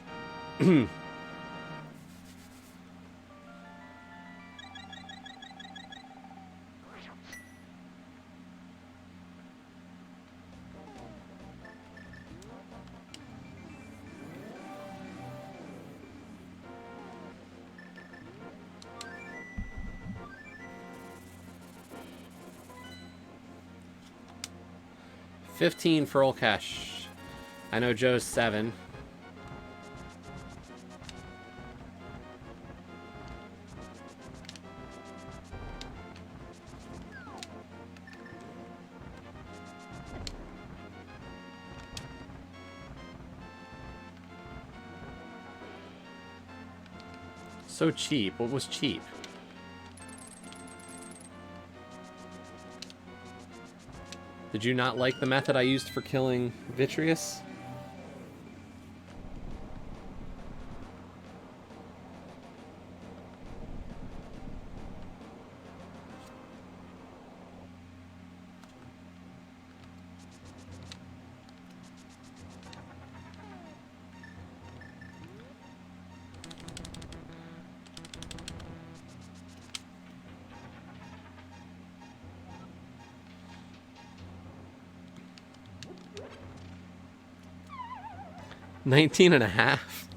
15 for Olkesh. I know Joe's 7. So cheap. What was cheap? Did you not like the method I used for killing Vitreous? $19 and a half.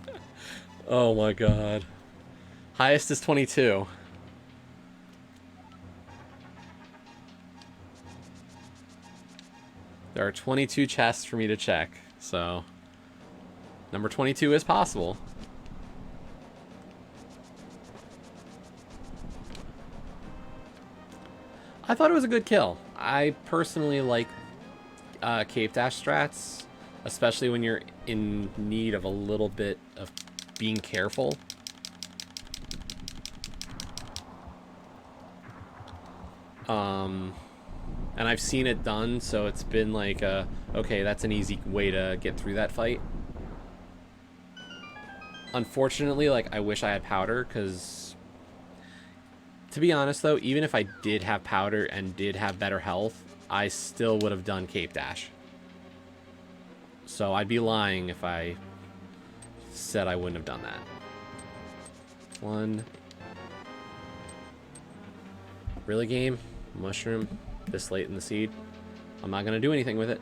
Oh my god. Highest is 22. There are 22 chests for me to check, so number 22 is possible. I thought it was a good kill. I personally like Cape Dash strats, especially when you're in need of a little bit of being careful. And I've seen it done, so it's been like, okay, that's an easy way to get through that fight. Unfortunately, like, I wish I had powder, because, to be honest, though, even if I did have powder and did have better health, I still would have done Cape Dash. So I'd be lying if I said I wouldn't have done that. One. Really, game? Mushroom this late in the seed? I'm not going to do anything with it.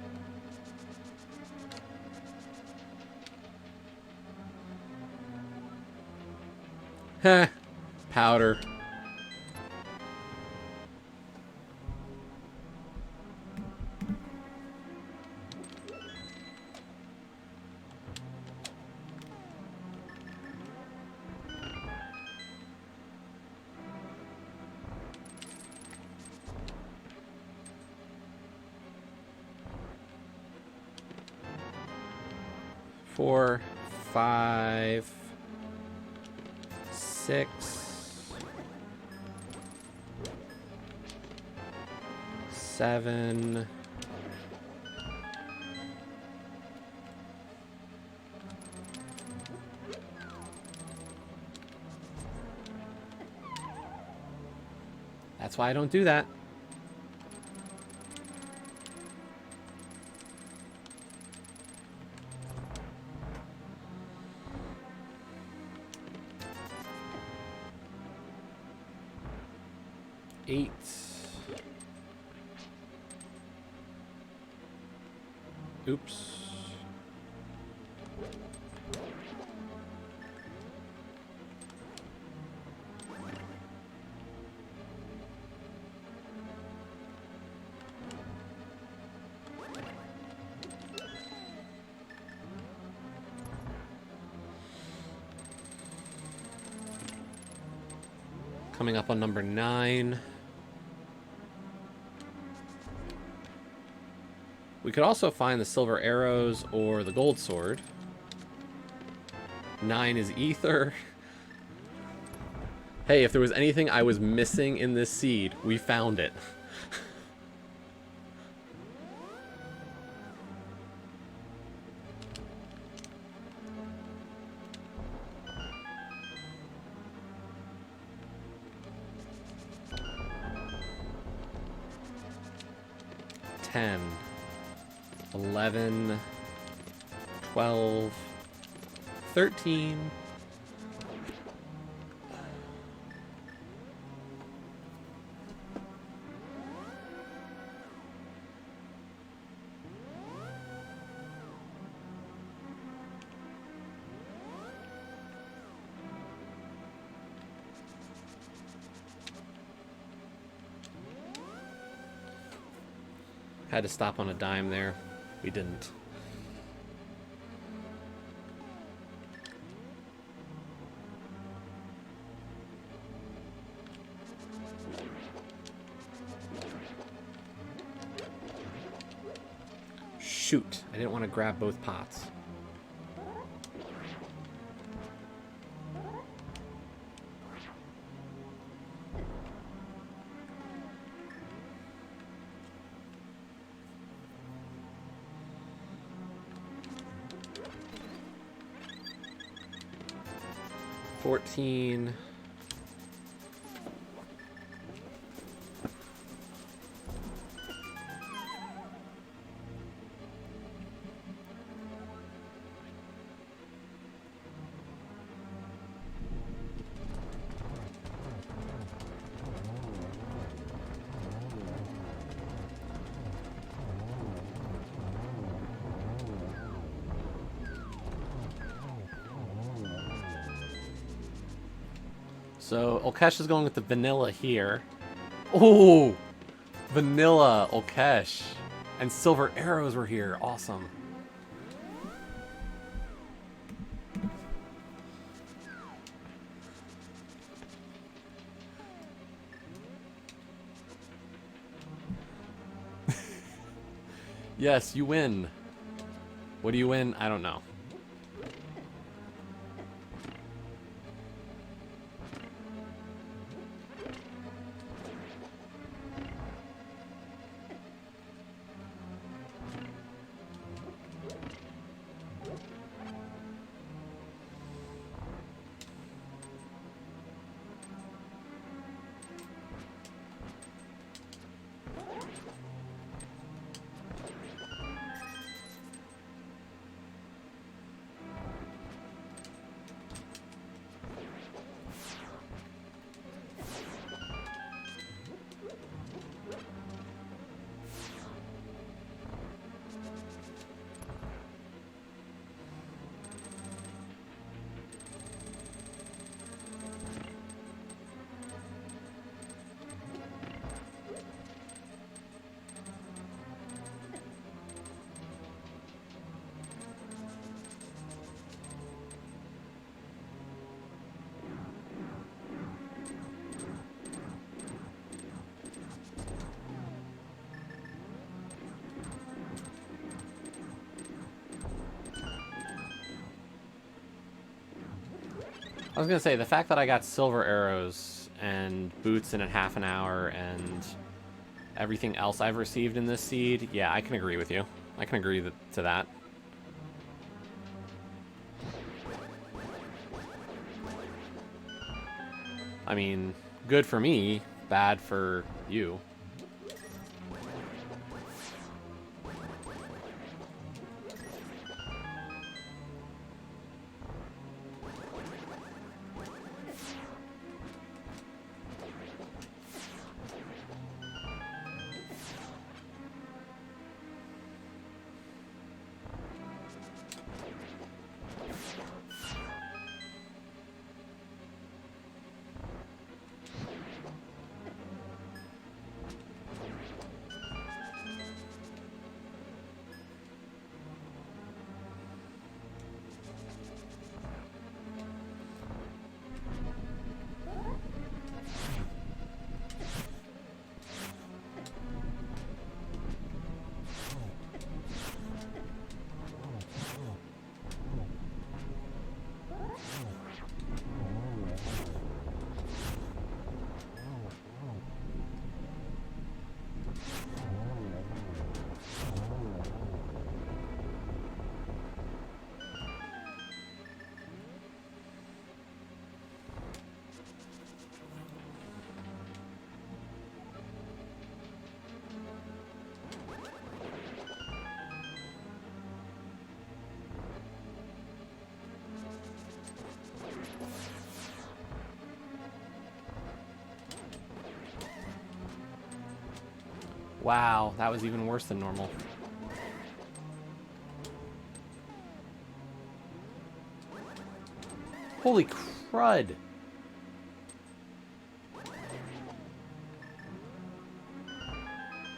Heh. Powder. Four, 5, 6, 7. That's why I don't do that. Eight. Oops. Coming up on number 9. We could also find the silver arrows or the gold sword. 9 is ether. Hey, if there was anything I was missing in this seed, we found it. Ten. 11, 12, 13. Had to stop on a dime there. We didn't. Shoot, I didn't want to grab both pots. $14. So, Olkesh is going with the vanilla here. Oh! Vanilla Olkesh. And silver arrows were here. Awesome. Yes, you win. What do you win? I don't know. I was gonna say, the fact that I got silver arrows and boots in a half an hour and everything else I've received in this seed, yeah, I can agree with you. I can agree to that. I mean, good for me, bad for you. Wow, that was even worse than normal. Holy crud!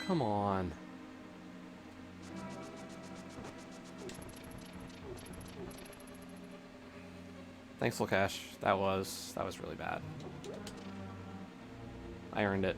Come on. Thanks, Lakash. That was really bad. I earned it.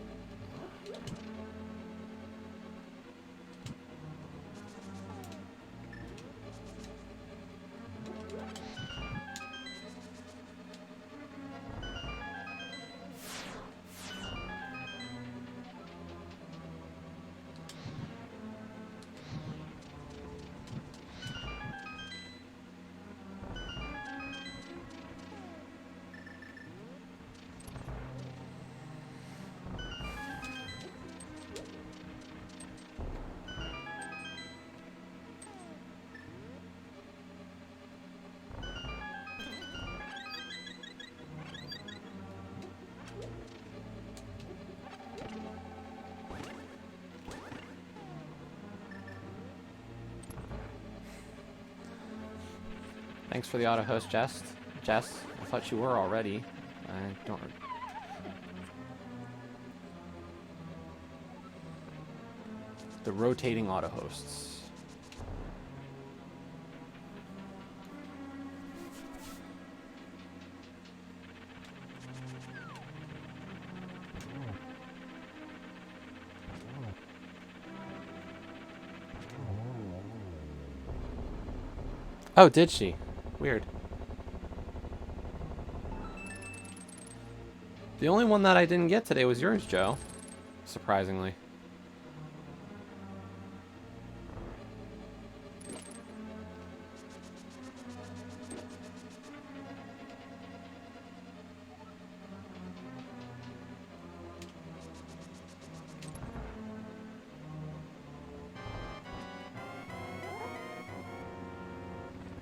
Thanks for the auto host, Jess. Jess, I thought you were already. I don't. The rotating auto hosts. Oh, did she? Weird. The only one that I didn't get today was yours, Joe. Surprisingly.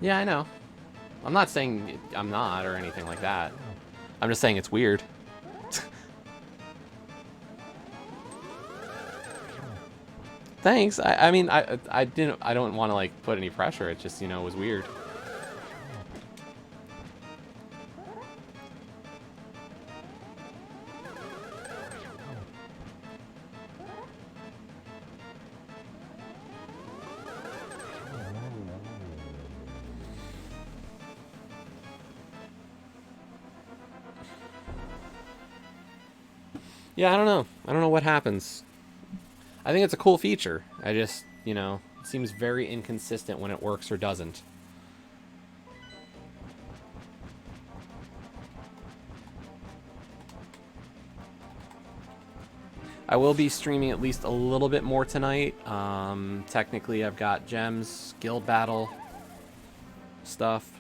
Yeah, I know. I'm not saying I'm not or anything like that. I'm just saying it's weird. Thanks. I mean, I don't want to like put any pressure. It just, you know, was weird. Yeah, I don't know. I don't know what happens. I think it's a cool feature. I just, you know, it seems very inconsistent when it works or doesn't. I will be streaming at least a little bit more tonight. Technically, I've got gems, guild battle stuff.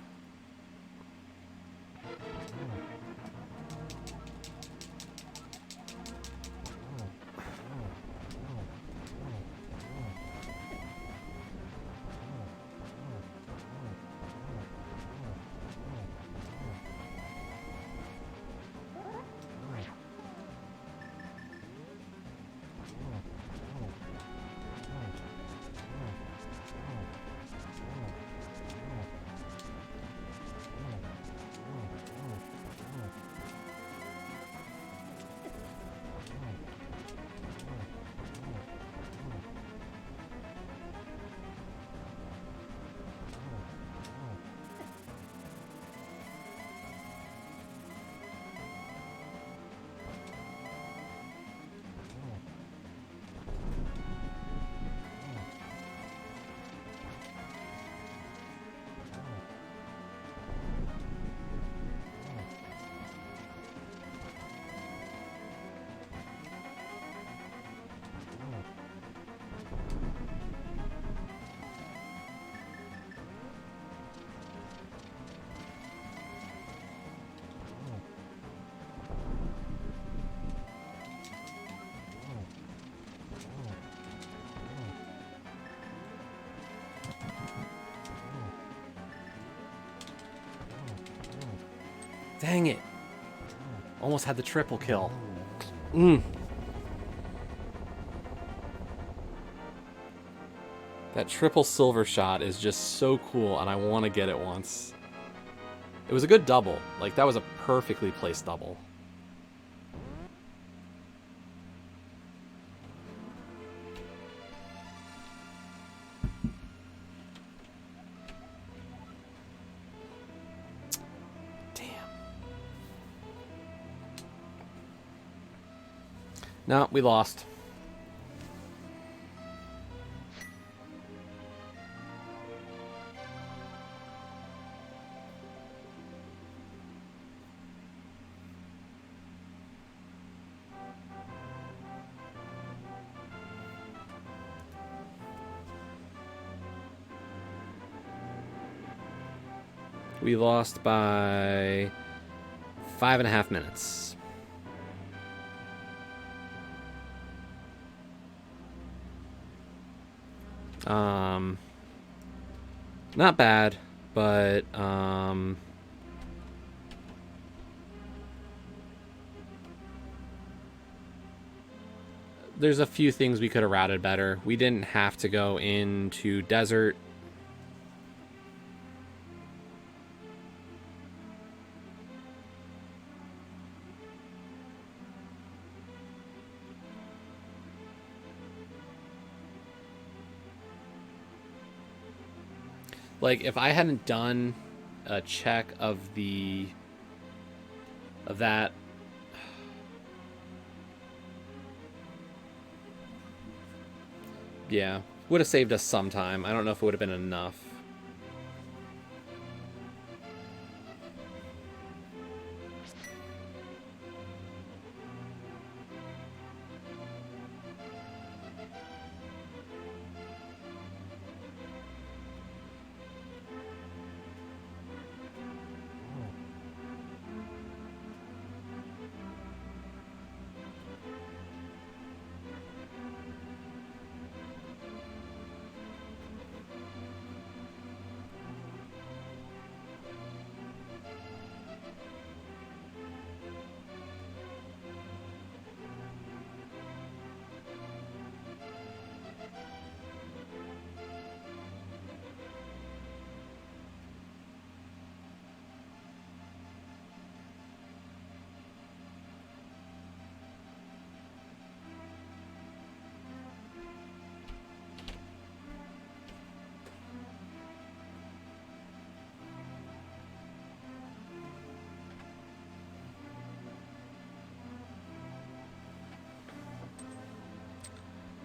Dang it. Almost had the triple kill. That triple silver shot is just so cool, and I want to get it once. It was a good double. Like, that was a perfectly placed double. No, we lost. We lost by 5.5 minutes. Not bad, but there's a few things we could have routed better. We didn't have to go into desert. Like, if I hadn't done a check of that, yeah, would have saved us some time. I don't know if it would have been enough.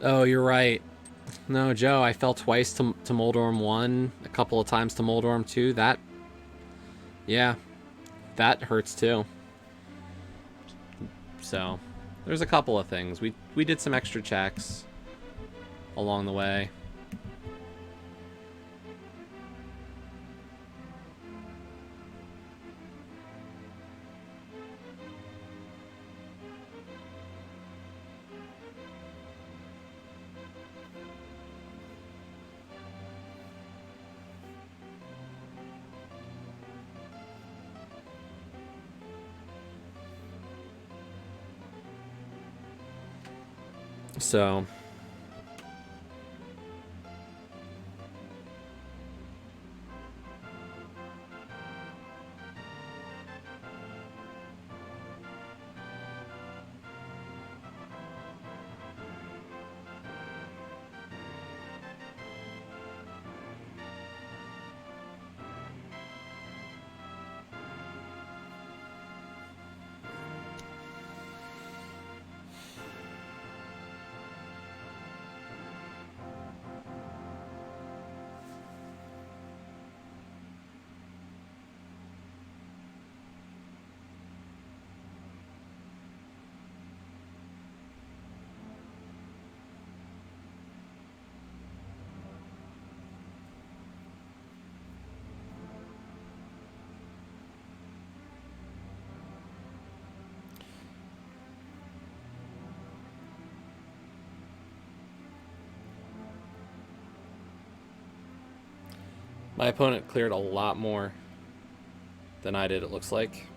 Oh, you're right. No, Joe, I fell twice to Moldorm 1, a couple of times to Moldorm 2. That, yeah, that hurts too. So, There's a couple of things. We did some extra checks along the way. So my opponent cleared a lot more than I did, it looks like.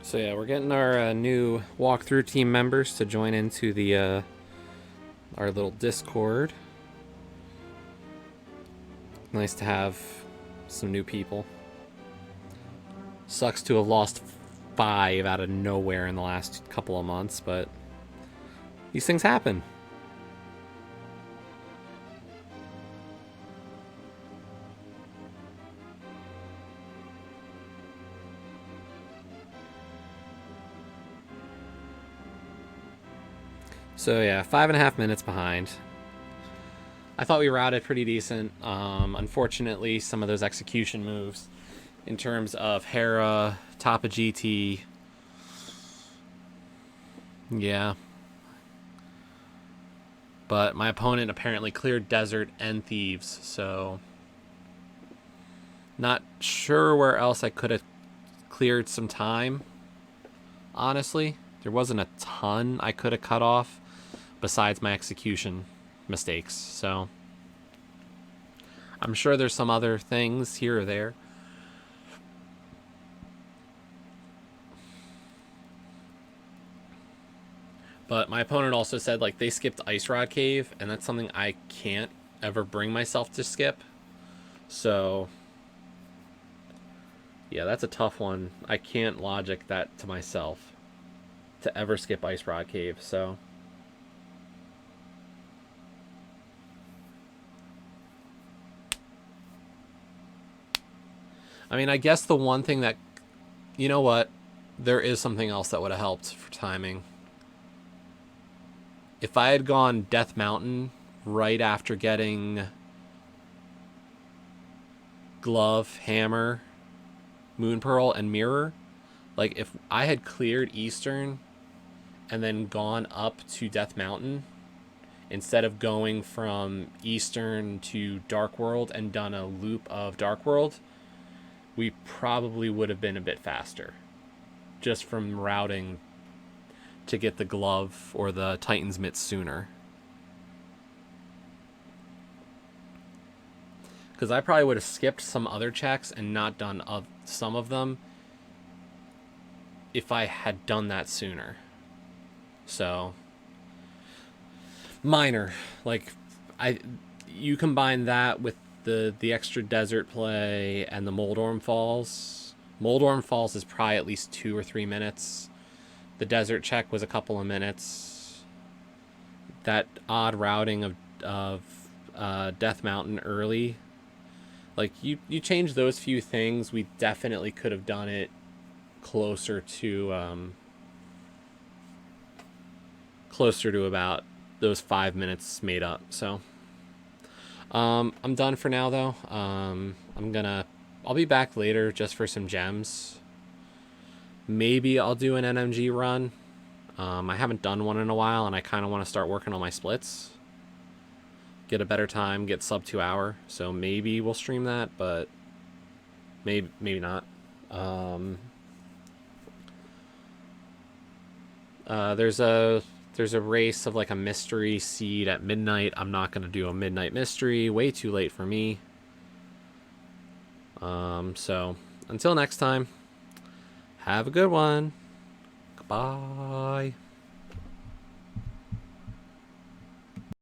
So yeah, we're getting our new walkthrough team members to join into the our little Discord. Nice to have some new people. Sucks to have lost 5 out of nowhere in the last couple of months, but these things happen. So yeah, 5.5 minutes behind. I thought we routed pretty decent. Unfortunately, some of those execution moves, in terms of Hera, top of GT, yeah. But my opponent apparently cleared Desert and Thieves, so not sure where else I could have cleared some time. Honestly, there wasn't a ton I could have cut off besides my execution mistakes. So I'm sure there's some other things here or there. But my opponent also said like they skipped Ice Rod Cave, and that's something I can't ever bring myself to skip. So yeah, that's a tough one. I can't logic that to myself to ever skip Ice Rod Cave. So I mean, I guess the one thing that, you know what, there is something else that would have helped for timing. If I had gone Death Mountain right after getting Glove, Hammer, Moon Pearl, and Mirror, like if I had cleared Eastern and then gone up to Death Mountain instead of going from Eastern to Dark World and done a loop of Dark World, we probably would have been a bit faster just from routing to get the glove or the Titan's Mitt sooner. Because I probably would have skipped some other checks and not done some of them if I had done that sooner. So minor, like you combine that with the extra desert play and the Moldorm Falls. Moldorm Falls is probably at least 2 or 3 minutes. The desert check was a couple of minutes. That odd routing of Death Mountain early, like you change those few things, we definitely could have done it closer to about those 5 minutes made up. So I'm done for now though. I'll be back later just for some gems. Maybe I'll do an NMG run. I haven't done one in a while, and I kind of want to start working on my splits. Get a better time, get sub 2 hour. So maybe we'll stream that, but maybe not. There's a race of like a mystery seed at midnight. I'm not gonna do a midnight mystery. Way too late for me. So until next time, have a good one. Goodbye.